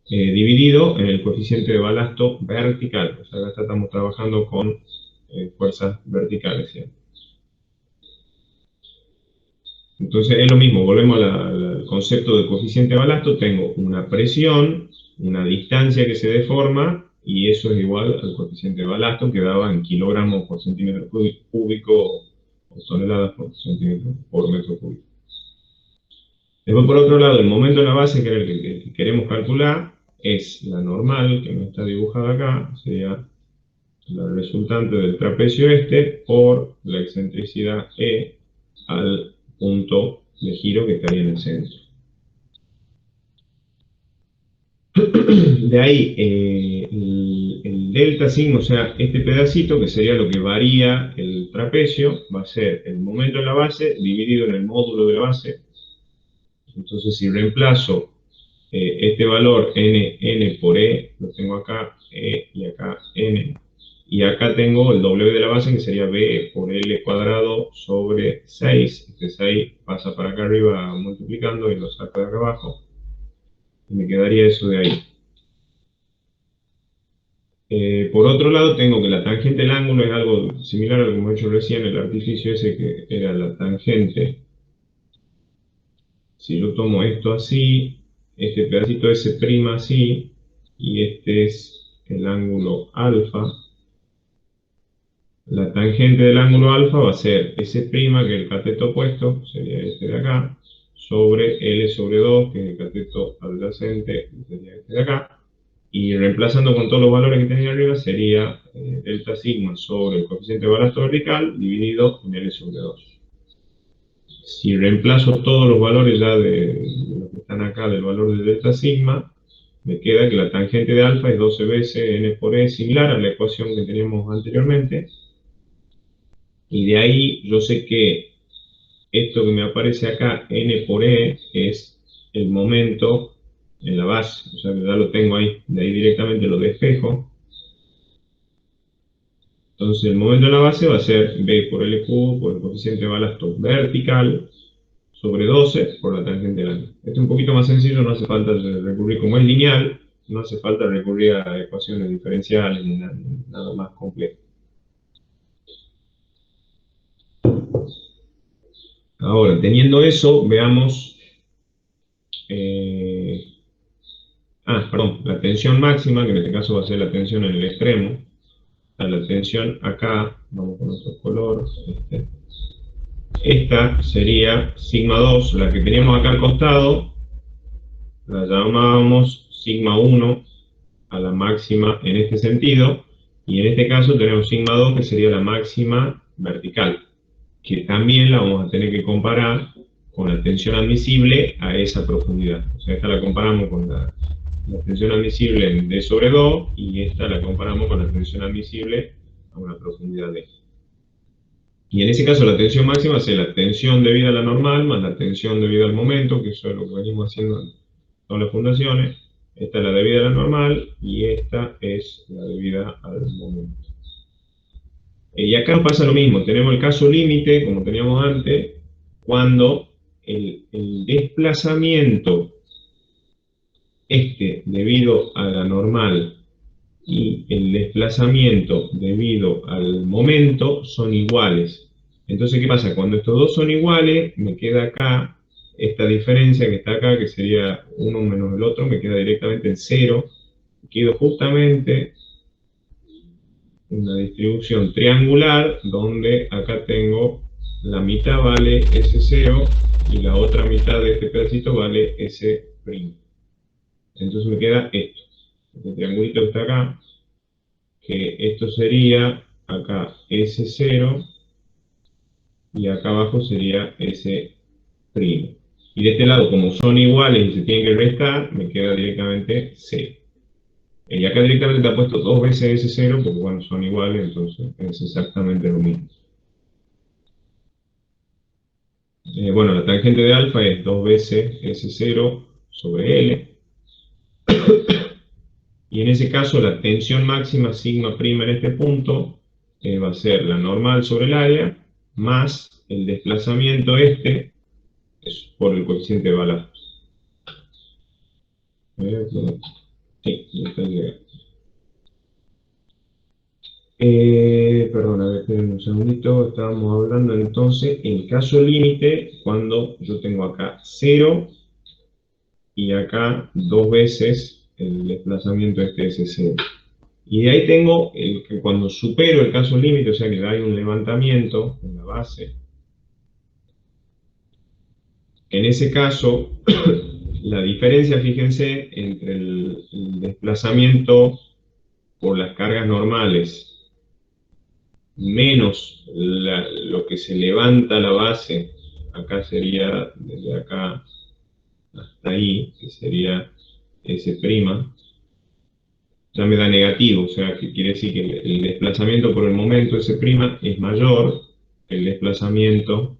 dividido en el coeficiente de balasto vertical. O sea, acá estamos trabajando con fuerzas verticales, ¿sí? Entonces es lo mismo, volvemos al concepto de coeficiente de balasto. Tengo una presión, una distancia que se deforma, y eso es igual al coeficiente de balasto, que daba en kilogramos por centímetro cúbico o toneladas por centímetro por metro cúbico. Después, por otro lado, el momento de la base, que es el que queremos calcular, es la normal, que no está dibujada acá, sería la resultante del trapecio este por la excentricidad E al punto de giro que estaría en el centro. De ahí, el delta sigma, o sea, este pedacito, que sería lo que varía el trapecio, va a ser el momento en la base dividido en el módulo de la base. Entonces, si reemplazo este valor n por e, lo tengo acá, e y acá n, y acá tengo el W de la base, que sería B por L cuadrado sobre 6. Este 6 pasa para acá arriba multiplicando y lo saca de acá abajo. Y me quedaría eso de ahí. Por otro lado, tengo que la tangente del ángulo es algo similar a lo que hemos hecho recién, el artificio ese que era la tangente. Si yo tomo esto así, este pedacito S' así, y este es el ángulo alfa, la tangente del ángulo alfa va a ser S', que es el cateto opuesto, sería este de acá, sobre L sobre 2, que es el cateto adyacente, que sería este de acá, y reemplazando con todos los valores que tenía arriba, sería delta sigma sobre el coeficiente de balasto vertical dividido en L sobre 2. Si reemplazo todos los valores ya de los que están acá del valor de delta sigma, me queda que la tangente de alfa es 12 veces n por e, similar a la ecuación que teníamos anteriormente. Y de ahí yo sé que esto que me aparece acá, n por e, es el momento en la base, o sea que ya lo tengo ahí, de ahí directamente lo despejo. Entonces el momento en la base va a ser B por L cubo por el coeficiente de balasto vertical sobre 12 por la tangente del ángulo. Esto es un poquito más sencillo, no hace falta recurrir, como es lineal, no hace falta recurrir a ecuaciones diferenciales ni nada más complejo. Ahora, teniendo eso, veamos... perdón, la tensión máxima, que en este caso va a ser la tensión en el extremo. La tensión acá, vamos con otro color. Esta sería sigma 2, la que teníamos acá al costado, la llamábamos sigma 1 a la máxima en este sentido, y en este caso tenemos sigma 2 que sería la máxima vertical, que también la vamos a tener que comparar con la tensión admisible a esa profundidad. O sea, esta la comparamos con la tensión admisible en D sobre 2, y esta la comparamos con la tensión admisible a una profundidad D. Y en ese caso la tensión máxima es la tensión debida a la normal más la tensión debida al momento, que eso es lo que venimos haciendo en todas las fundaciones. Esta es la debida a la normal y esta es la debida al momento. Y acá pasa lo mismo, tenemos el caso límite, como teníamos antes, cuando el desplazamiento debido a la normal y el desplazamiento debido al momento son iguales. Entonces, ¿qué pasa? Cuando estos dos son iguales, me queda acá esta diferencia que está acá, que sería uno menos el otro, me queda directamente en 0. Quedo justamente una distribución triangular, donde acá tengo la mitad vale S0 y la otra mitad de este pedacito vale S'. Entonces me queda esto. Este triangulito que está acá, que esto sería acá S0 y acá abajo sería S'. Y de este lado, como son iguales y se tienen que restar, me queda directamente 0. Y acá directamente está puesto 2 veces S0, porque bueno, son iguales, entonces es exactamente lo mismo. Bueno, la tangente de alfa es 2 veces S0 sobre L. Y en ese caso la tensión máxima sigma prima en este punto va a ser la normal sobre el área más el desplazamiento es por el coeficiente de balasto. Sí, está llegando. Perdón, a ver, esperen un segundito. Estábamos hablando entonces el caso límite cuando yo tengo acá 0 y acá 2 veces el desplazamiento es 0. Y de ahí tengo que cuando supero el caso límite, o sea que hay un levantamiento en la base, en ese caso, la diferencia, fíjense, entre el desplazamiento por las cargas normales menos lo que se levanta la base, acá sería desde acá hasta ahí, que sería S', ya me da negativo, o sea que quiere decir que el desplazamiento por el momento S' es mayor que el desplazamiento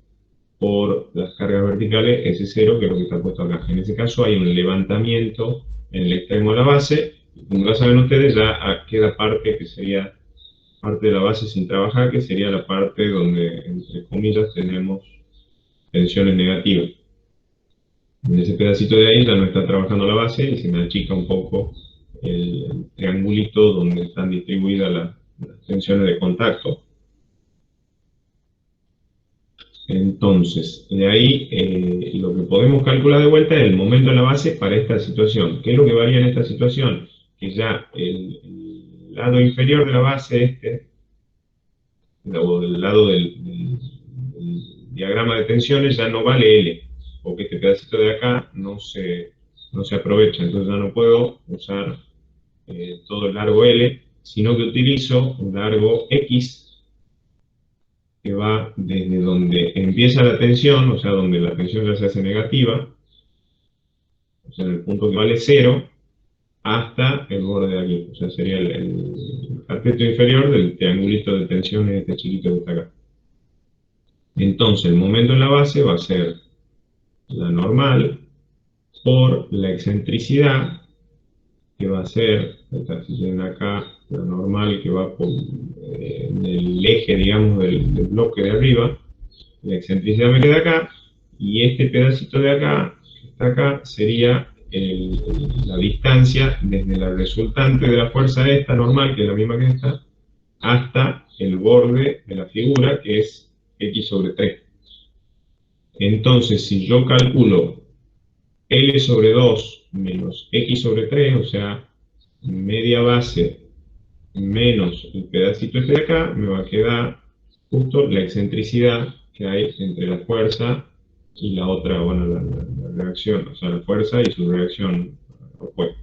por las cargas verticales S0, que es lo que está puesto acá. En ese caso hay un levantamiento en el extremo de la base, y como ya saben ustedes, ya queda parte que sería parte de la base sin trabajar, que sería la parte donde, entre comillas, tenemos tensiones negativas. En ese pedacito de ahí ya no está trabajando la base y se me achica un poco el triangulito donde están distribuidas las tensiones de contacto. Entonces, de ahí lo que podemos calcular de vuelta es el momento en la base para esta situación. ¿Qué es lo que varía en esta situación? Que ya el lado inferior de la base, o del lado del diagrama de tensiones, ya no vale L, porque este pedacito de acá no se aprovecha. Entonces ya no puedo usar todo el largo L, sino que utilizo un largo X, que va desde donde empieza la tensión, o sea, donde la tensión ya se hace negativa, o sea, en el punto que vale 0, hasta el borde de aquí. O sea, sería el aspecto inferior del triangulito de tensiones este chiquito que está acá. Entonces, el momento en la base va a ser la normal por la excentricidad, que va a ser, si tienen acá la normal que va por, en el eje, digamos, del bloque de arriba, la excentricidad me queda acá, y este pedacito de acá, que está acá, sería la distancia desde la resultante de la fuerza esta normal, que es la misma que esta, hasta el borde de la figura, que es x sobre 3. Entonces, si yo calculo L sobre 2 menos X sobre 3, o sea, media base menos el pedacito este de acá, me va a quedar justo la excentricidad que hay entre la fuerza y la otra, bueno, la reacción, o sea, la fuerza y su reacción opuesta.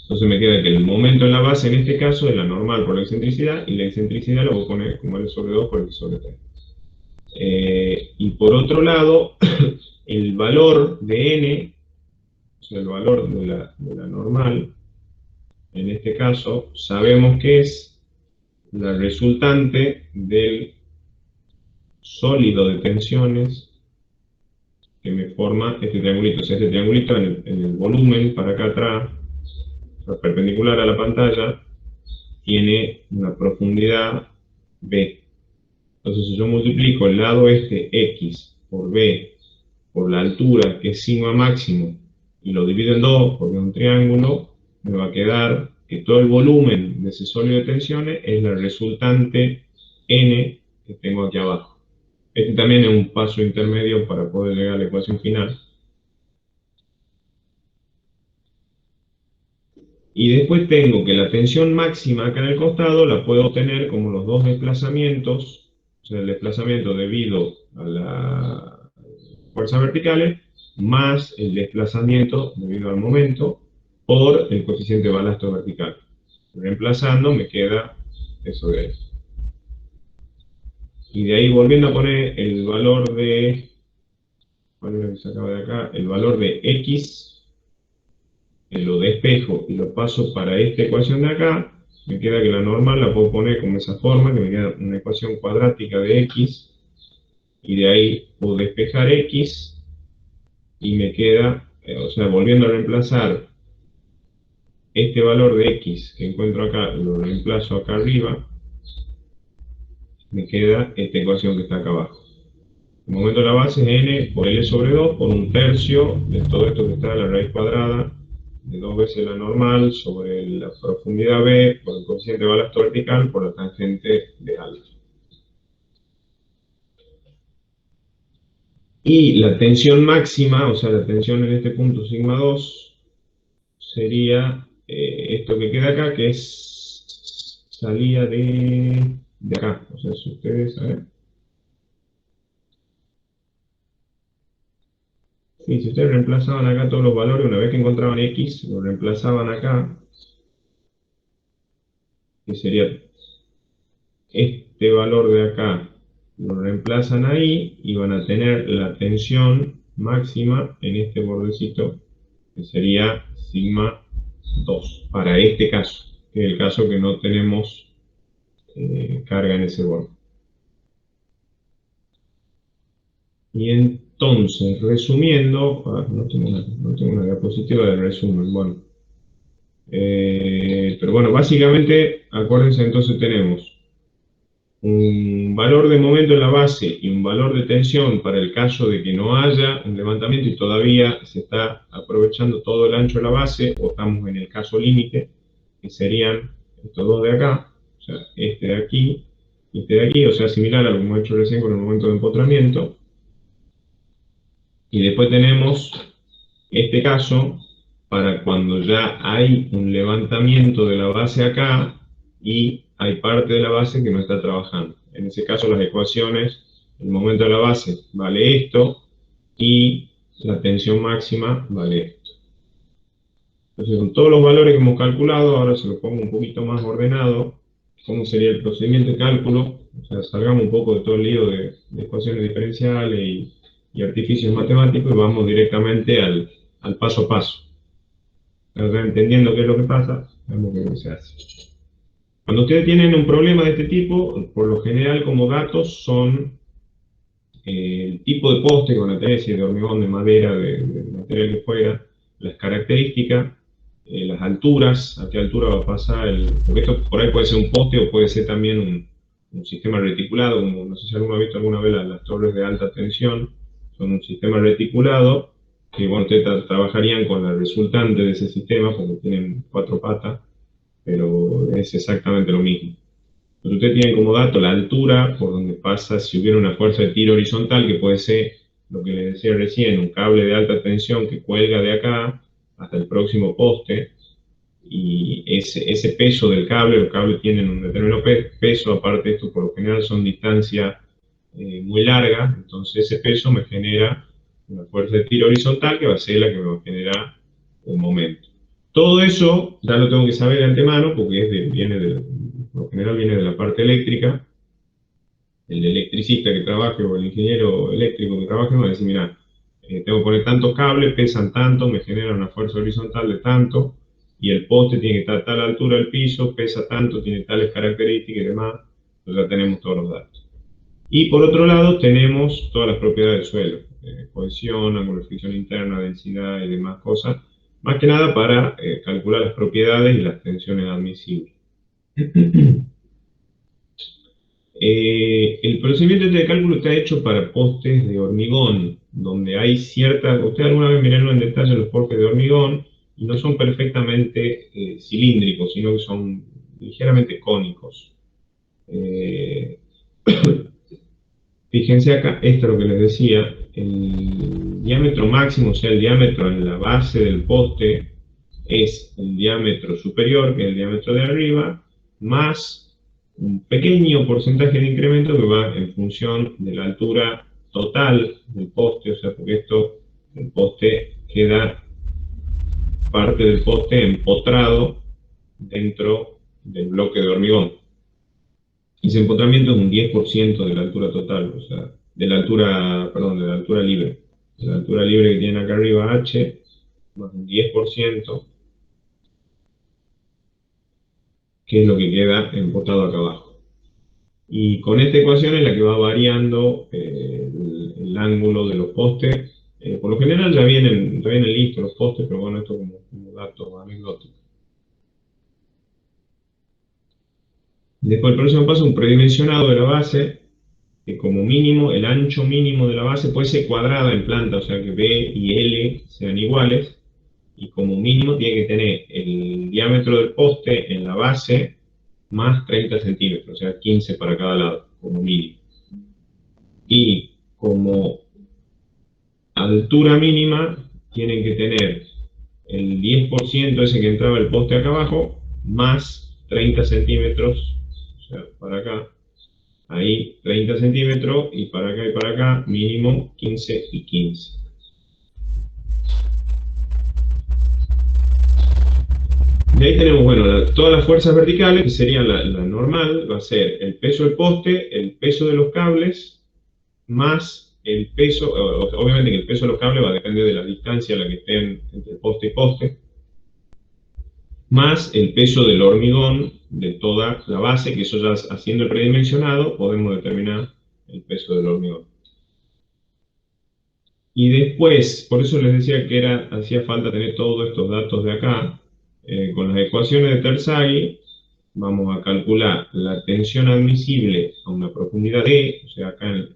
Entonces me queda que el momento en la base en este caso es la normal por la excentricidad, y la excentricidad la voy a poner como L sobre 2 por X sobre 3. Y por otro lado, el valor de n, o sea, el valor de la normal, en este caso, sabemos que es la resultante del sólido de tensiones que me forma este triangulito. O sea, este triangulito en el volumen para acá atrás, o sea, perpendicular a la pantalla, tiene una profundidad B. Entonces, si yo multiplico el lado este X por B por la altura, que es sigma máximo, y lo divido en 2 porque es un triángulo, me va a quedar que todo el volumen de ese sólido de tensiones es la resultante N que tengo aquí abajo. Este también es un paso intermedio para poder llegar a la ecuación final. Y después tengo que la tensión máxima acá en el costado la puedo obtener como los dos desplazamientos, o sea, el desplazamiento debido a las fuerzas verticales, más el desplazamiento debido al momento, por el coeficiente de balasto vertical. Reemplazando me queda eso de ahí. Y de ahí volviendo a poner el valor de, ¿cuál es lo que se acaba de acá? El valor de X, lo despejo y lo paso para esta ecuación de acá, me queda que la normal la puedo poner como esa forma, que me queda una ecuación cuadrática de X, y de ahí puedo despejar X, y me queda, o sea, volviendo a reemplazar este valor de X que encuentro acá, lo reemplazo acá arriba, me queda esta ecuación que está acá abajo. El momento de la base es n por L sobre 2 por un tercio de todo esto que está en la raíz cuadrada de 2 veces la normal sobre la profundidad B por el coeficiente de balasto vertical por la tangente de alfa. Y la tensión máxima, o sea, la tensión en este punto sigma 2, sería esto que queda acá, que es salida de acá. O sea, si ustedes, a ver. Sí, si ustedes reemplazaban acá todos los valores, una vez que encontraban X, lo reemplazaban acá, que sería este valor de acá, lo reemplazan ahí y van a tener la tensión máxima en este bordecito, que sería sigma 2, para este caso, que es el caso que no tenemos carga en ese borde. Y entonces, resumiendo, no tengo una diapositiva de resumen, bueno. Pero bueno, básicamente, acuérdense, entonces tenemos un valor de momento en la base y un valor de tensión para el caso de que no haya un levantamiento y todavía se está aprovechando todo el ancho de la base, o estamos en el caso límite, que serían estos dos de acá, o sea, este de aquí y este de aquí, o sea, similar a lo que hemos hecho recién con el momento de empotramiento. Y después tenemos este caso para cuando ya hay un levantamiento de la base acá y hay parte de la base que no está trabajando. En ese caso las ecuaciones, el momento de la base vale esto y la tensión máxima vale esto. Entonces con todos los valores que hemos calculado, ahora se lo pongo un poquito más ordenado, cómo sería el procedimiento de cálculo, o sea, salgamos un poco de todo el lío de ecuaciones diferenciales y artificios matemáticos y vamos directamente al paso a paso. Entendiendo qué es lo que pasa, vemos qué se hace. Cuando ustedes tienen un problema de este tipo, por lo general como datos son el tipo de poste que van a tener, si es de hormigón, de madera, de material que fuera, las características, las alturas, a qué altura va a pasar, porque esto por ahí puede ser un poste o puede ser también un sistema reticulado, como no sé si alguno ha visto alguna vez las torres de alta tensión, son un sistema reticulado, que bueno, ustedes trabajarían con la resultante de ese sistema, porque tienen 4 patas, pero es exactamente lo mismo. Entonces usted tiene como dato la altura por donde pasa si hubiera una fuerza de tiro horizontal, que puede ser lo que les decía recién, un cable de alta tensión que cuelga de acá hasta el próximo poste, y ese peso del cable, los cables tienen un determinado peso, aparte de esto por lo general son distancias muy largas, entonces ese peso me genera una fuerza de tiro horizontal que va a ser la que me va a generar un momento. Todo eso ya lo tengo que saber de antemano porque por lo general viene de la parte eléctrica. El electricista que trabaje o el ingeniero eléctrico que trabaje me va a decir, mira, tengo que poner tantos cables, pesan tanto, me genera una fuerza horizontal de tanto, y el poste tiene que estar a tal altura del piso, pesa tanto, tiene tales características y demás, entonces ya tenemos todos los datos. Y por otro lado tenemos todas las propiedades del suelo, cohesión, ángulo de fricción interna, densidad y demás cosas, más que nada para calcular las propiedades y las tensiones admisibles. El procedimiento de cálculo está hecho para postes de hormigón, donde hay ciertas... Ustedes alguna vez miraron en detalle los postes de hormigón y no son perfectamente cilíndricos, sino que son ligeramente cónicos. Fíjense acá, esto es lo que les decía, el diámetro máximo, o sea, el diámetro en la base del poste, es el diámetro superior, que es el diámetro de arriba, más un pequeño porcentaje de incremento que va en función de la altura total del poste, o sea, porque el poste queda, parte del poste empotrado dentro del bloque de hormigón. Ese empotramiento es un 10% de la altura total, o sea, de la altura, perdón, de la altura libre. De la altura libre que tienen acá arriba H, más un 10%, que es lo que queda empotrado acá abajo. Y con esta ecuación es la que va variando el ángulo de los postes. Por lo general ya vienen listos los postes, pero bueno, esto como dato anecdótico. Después el próximo paso, un predimensionado de la base, que como mínimo, el ancho mínimo de la base puede ser cuadrada en planta, o sea que B y L sean iguales, y como mínimo tiene que tener el diámetro del poste en la base más 30 centímetros, o sea 15 para cada lado, como mínimo. Y como altura mínima tienen que tener el 10% ese que entraba el poste acá abajo, más 30 centímetros, o sea, para acá, ahí 30 centímetros, y para acá, mínimo 15 y 15. De ahí tenemos, bueno, todas las fuerzas verticales, que serían la normal, va a ser el peso del poste, el peso de los cables, más el peso, obviamente que el peso de los cables va a depender de la distancia a la que estén entre poste y poste, más el peso del hormigón de toda la base, que eso ya haciendo el predimensionado podemos determinar el peso del hormigón. Y después, por eso les decía que hacía falta tener todos estos datos de acá. Con las ecuaciones de Terzaghi vamos a calcular la tensión admisible a una profundidad D, o sea acá en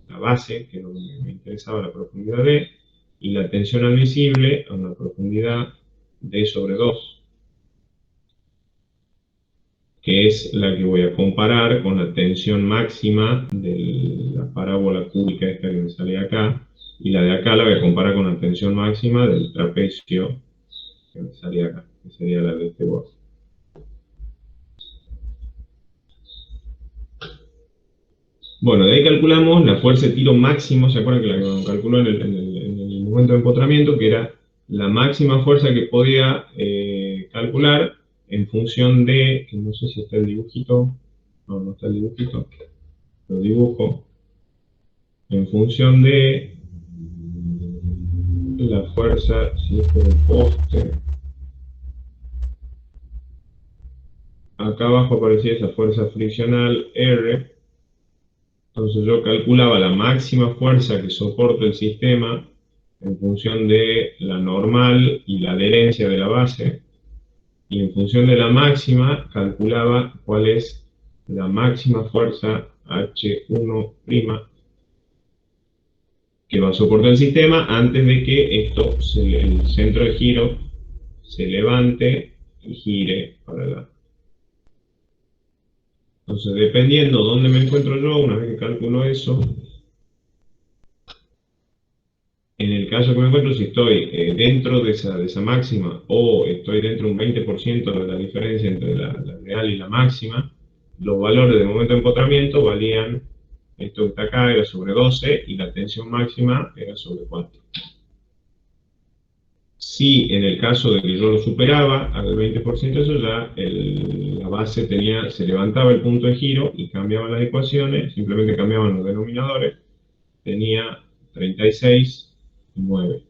la base, que es lo que me interesaba, la profundidad D, y la tensión admisible a una profundidad D sobre 2, que es la que voy a comparar con la tensión máxima de la parábola cúbica esta que me sale acá, y la de acá la voy a comparar con la tensión máxima del trapecio que me sale acá, que sería la de este borde. Bueno, de ahí calculamos la fuerza de tiro máximo, ¿se acuerdan que la calculó en el momento de empotramiento, que era la máxima fuerza que podía calcular en función de, que no sé si está el dibujito, no está el dibujito, lo dibujo, en función de la fuerza, si es por el poste, acá abajo aparecía esa fuerza friccional R, Entonces yo calculaba la máxima fuerza que soporta el sistema en función de la normal y la adherencia de la base, y en función de la máxima calculaba cuál es la máxima fuerza H1' que va a soportar el sistema antes de que el centro de giro se levante y gire para la... Entonces, dependiendo dónde me encuentro yo, una vez que calculo eso, en el caso que me encuentro, si estoy dentro de esa máxima o estoy dentro de un 20% de la diferencia entre la real y la máxima, los valores de momento de empotramiento valían, esto que está acá era sobre 12 y la tensión máxima era sobre 4. Si en el caso de que yo lo superaba al 20%, eso ya la base se levantaba el punto de giro y cambiaban las ecuaciones, simplemente cambiaban los denominadores, tenía 36,9.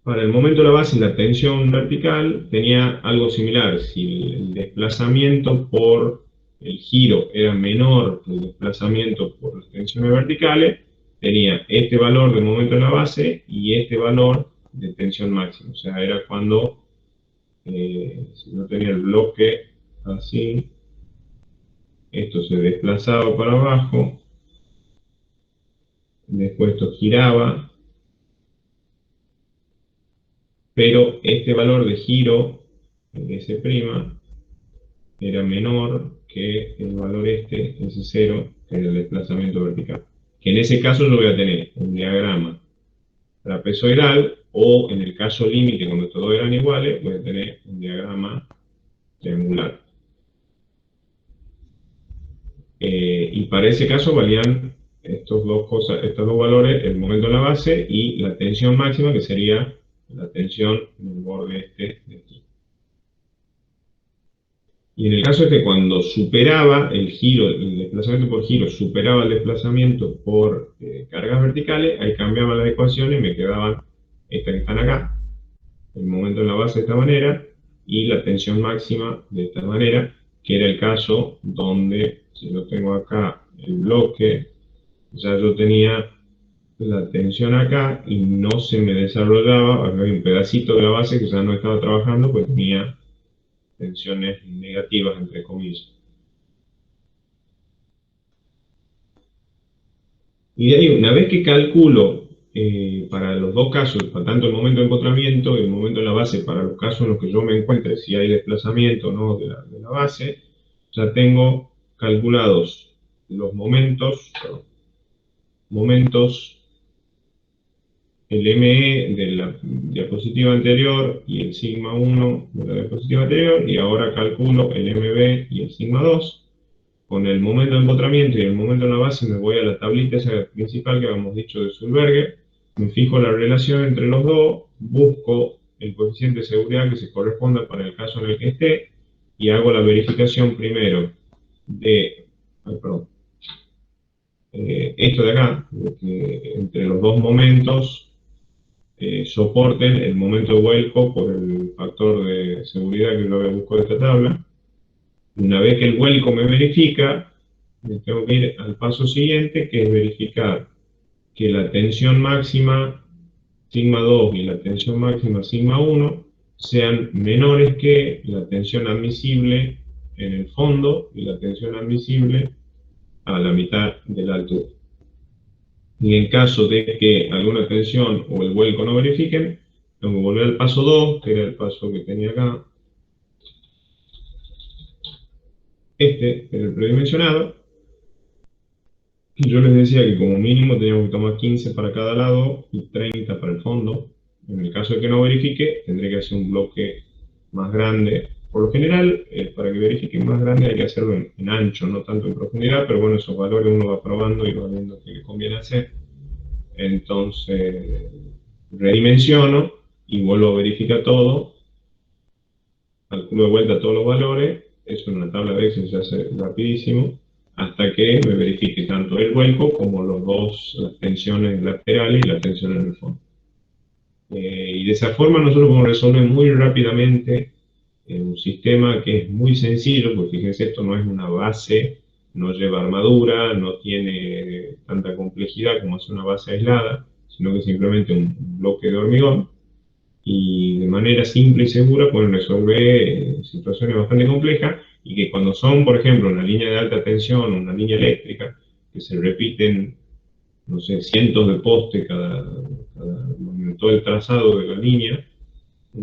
Para el momento de la base, la tensión vertical tenía algo similar. Si el desplazamiento por el giro era menor que el desplazamiento por las tensiones verticales, tenía este valor de momento en la base y este valor de tensión máxima. O sea, era cuando, si no tenía el bloque así, esto se desplazaba para abajo, después esto giraba, pero este valor de giro, el S', era menor que el valor S0, que es el desplazamiento vertical. Que en ese caso yo voy a tener un diagrama trapezoidal, o en el caso límite, cuando todos eran iguales, voy a tener un diagrama triangular. Y para ese caso valían estos dos valores, el momento en la base y la tensión máxima, que sería la tensión en el borde de aquí. Y en el caso que cuando superaba el giro, el desplazamiento por giro, superaba el desplazamiento por cargas verticales, ahí cambiaban las ecuaciones y me quedaban estas que están acá, el momento en la base de esta manera, y la tensión máxima de esta manera, que era el caso donde, si yo tengo acá el bloque, ya yo tenía la tensión acá y no se me desarrollaba, había un pedacito de la base que ya no estaba trabajando, pues tenía tensiones negativas, entre comillas. Y de ahí, una vez que calculo para los dos casos, para tanto el momento de empotramiento y el momento en la base, para los casos en los que yo me encuentre, si hay desplazamiento o no de la base, ya tengo calculados los momentos, el ME de la diapositiva anterior y el sigma 1 de la diapositiva anterior, y ahora calculo el MB y el sigma 2. Con el momento de empotramiento y el momento en la base me voy a la tablita esa principal que habíamos dicho de Sulberger, me fijo la relación entre los dos, busco el coeficiente de seguridad que se corresponda para el caso en el que esté, y hago la verificación primero de, esto de acá, de que entre los dos momentos soporten el momento de vuelco por el factor de seguridad que yo había buscado de esta tabla. Una vez que el vuelco me verifica, me tengo que ir al paso siguiente, que es verificar que la tensión máxima sigma 2 y la tensión máxima sigma 1 sean menores que la tensión admisible en el fondo y la tensión admisible a la mitad de la altura. Y en caso de que alguna tensión o el vuelco no verifiquen, tengo que volver al paso 2, que era el paso que tenía acá. Este era el predimensionado. Y yo les decía que como mínimo teníamos que tomar 15 para cada lado y 30 para el fondo. En el caso de que no verifique, tendré que hacer un bloque más grande. Por lo general, para que verifique más grande hay que hacerlo en ancho, no tanto en profundidad, pero bueno, esos valores uno va probando y va viendo qué le conviene hacer. Entonces, redimensiono y vuelvo a verificar todo, calculo de vuelta todos los valores, eso en una tabla de Excel se hace rapidísimo, hasta que me verifique tanto el vuelco como las tensiones laterales y las tensiones en el fondo. Y de esa forma nosotros podemos resolver muy rápidamente un sistema que es muy sencillo, porque fíjense, esto no es una base, no lleva armadura, no tiene tanta complejidad como es una base aislada, sino que es simplemente un bloque de hormigón, y de manera simple y segura pueden resolver situaciones bastante complejas, y que cuando son, por ejemplo, una línea de alta tensión o una línea eléctrica, que se repiten, no sé, cientos de postes en todo el trazado de la línea,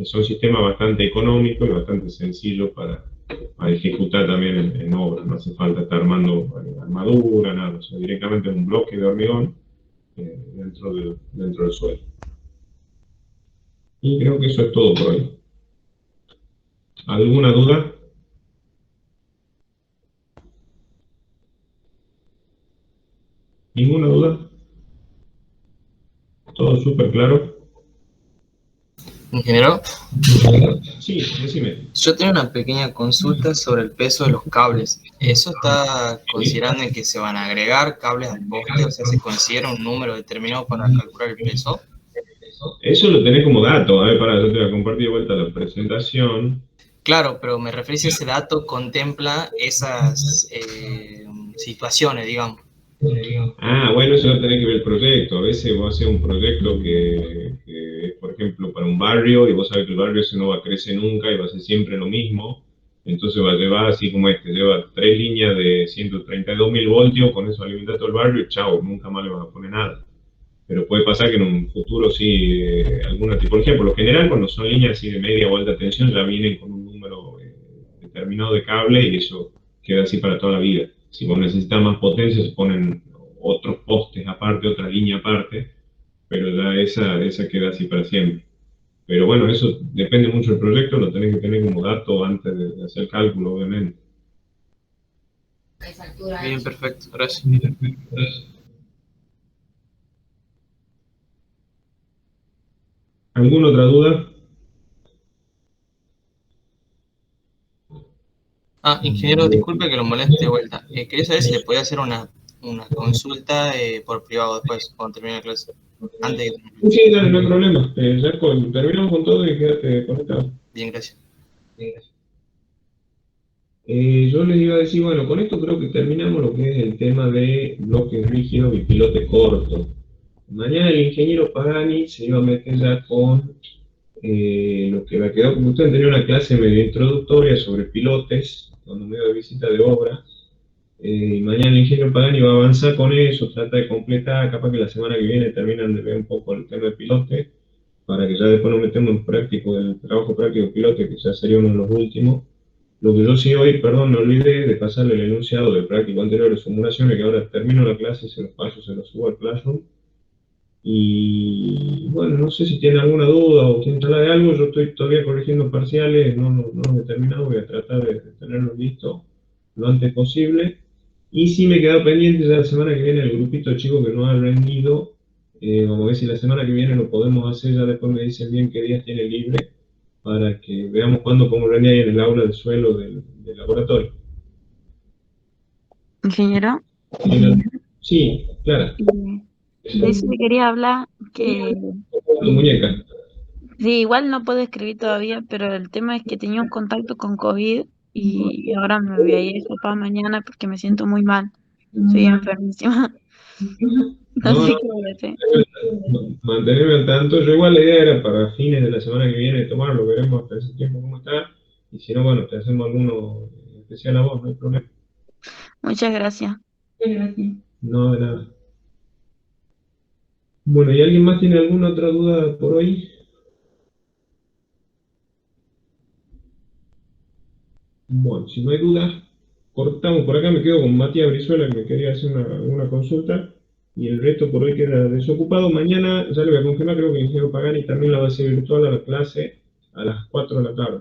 son sistemas bastante económicos y bastante sencillos para ejecutar también en obra. No hace falta estar armando armadura, nada, o sea, directamente un bloque de hormigón dentro del suelo. Y creo que eso es todo por hoy. ¿Alguna duda? ¿Ninguna duda? ¿Todo súper claro? Ingeniero, Sí, decime. yo tengo una pequeña consulta sobre el peso de los cables. ¿Eso está considerando en que se van a agregar cables al poste? O sea, ¿se considera un número determinado para calcular el peso? Eso lo tenés como dato. A ver, pará, yo te voy a compartir de vuelta la presentación. Claro, pero me refiero si ese dato contempla esas situaciones, digamos. Ah, bueno, eso va a tener que ver el proyecto. A veces vos haces un proyecto que es, por ejemplo, para un barrio, y vos sabés que el barrio ese no va a crecer nunca y va a ser siempre lo mismo. Entonces va a llevar, así como este, lleva 3 líneas de 132.000 voltios, con eso alimenta todo el barrio y chao, nunca más le vas a poner nada. Pero puede pasar que en un futuro sí, alguna tipología, por lo general, cuando son líneas así de media o alta tensión, ya vienen con un número determinado de cable, y eso queda así para toda la vida. Si vos necesitas más potencia, se ponen otros postes aparte, otra línea aparte, pero ya esa queda así para siempre. Pero bueno, eso depende mucho del proyecto, lo tenés que tener como dato antes de hacer cálculo, obviamente. Bien, perfecto, gracias. ¿Alguna otra duda? Ingeniero, disculpe que lo moleste de vuelta. Quería saber si le podía hacer una consulta por privado después, cuando termine la clase. Antes de que... Sí, dale, no hay problema. Ya terminamos con todo y quédate conectado. Bien, gracias. Yo les iba a decir, bueno, con esto creo que terminamos lo que es el tema de bloques rígidos y pilotes cortos. Mañana el ingeniero Pagani se iba a meter ya con lo que me quedó, como usted tenía una clase medio introductoria sobre pilotes, cuando medio de visita de obra. Y mañana el ingeniero Pagani va a avanzar con eso, trata de completar, capaz que la semana que viene terminan de ver un poco el tema de pilotes, para que ya después nos metemos en práctico, el trabajo práctico de pilote, que ya sería uno de los últimos. Lo que yo sí hoy, perdón, me olvidé de pasarle el enunciado del práctico anterior de simulaciones, que ahora termino la clase, se los paso, se los subo al Classroom. Y bueno, no sé si tiene alguna duda o quieren hablar de algo. Yo estoy todavía corrigiendo parciales, no los he terminado, voy a tratar de tenerlos listos lo antes posible. Y sí me queda pendiente ya la semana que viene el grupito chico que no ha rendido. Vamos a ver si la semana que viene lo podemos hacer, ya después me dicen bien qué días tiene libre, para que veamos cuándo podemos rendir ahí en el aula del suelo del laboratorio. Ingeniero, Sí, Clara. de eso te quería hablar, que Tu muñeca. sí, igual no puedo escribir todavía, pero el tema es que tenía un contacto con COVID y ahora me voy a ir a papá mañana porque me siento muy mal. Soy enfermísima. No No, sé no, qué voy a hacer. mantenerme al tanto. Yo igual la idea era para fines de la semana que viene tomarlo, veremos hasta ese tiempo cómo está. Y si no, bueno, te hacemos alguno especial a vos, no hay problema. Muchas gracias. No, de nada. Bueno, ¿y alguien más tiene alguna otra duda por hoy? Bueno, si no hay dudas, cortamos por acá. Me quedo con Matías Brizuela, que me quería hacer una consulta. Y el resto por hoy queda desocupado. Mañana ya le voy a confirmar, creo que el ingeniero Pagani también la va a hacer virtual a la clase a las 4 de la tarde.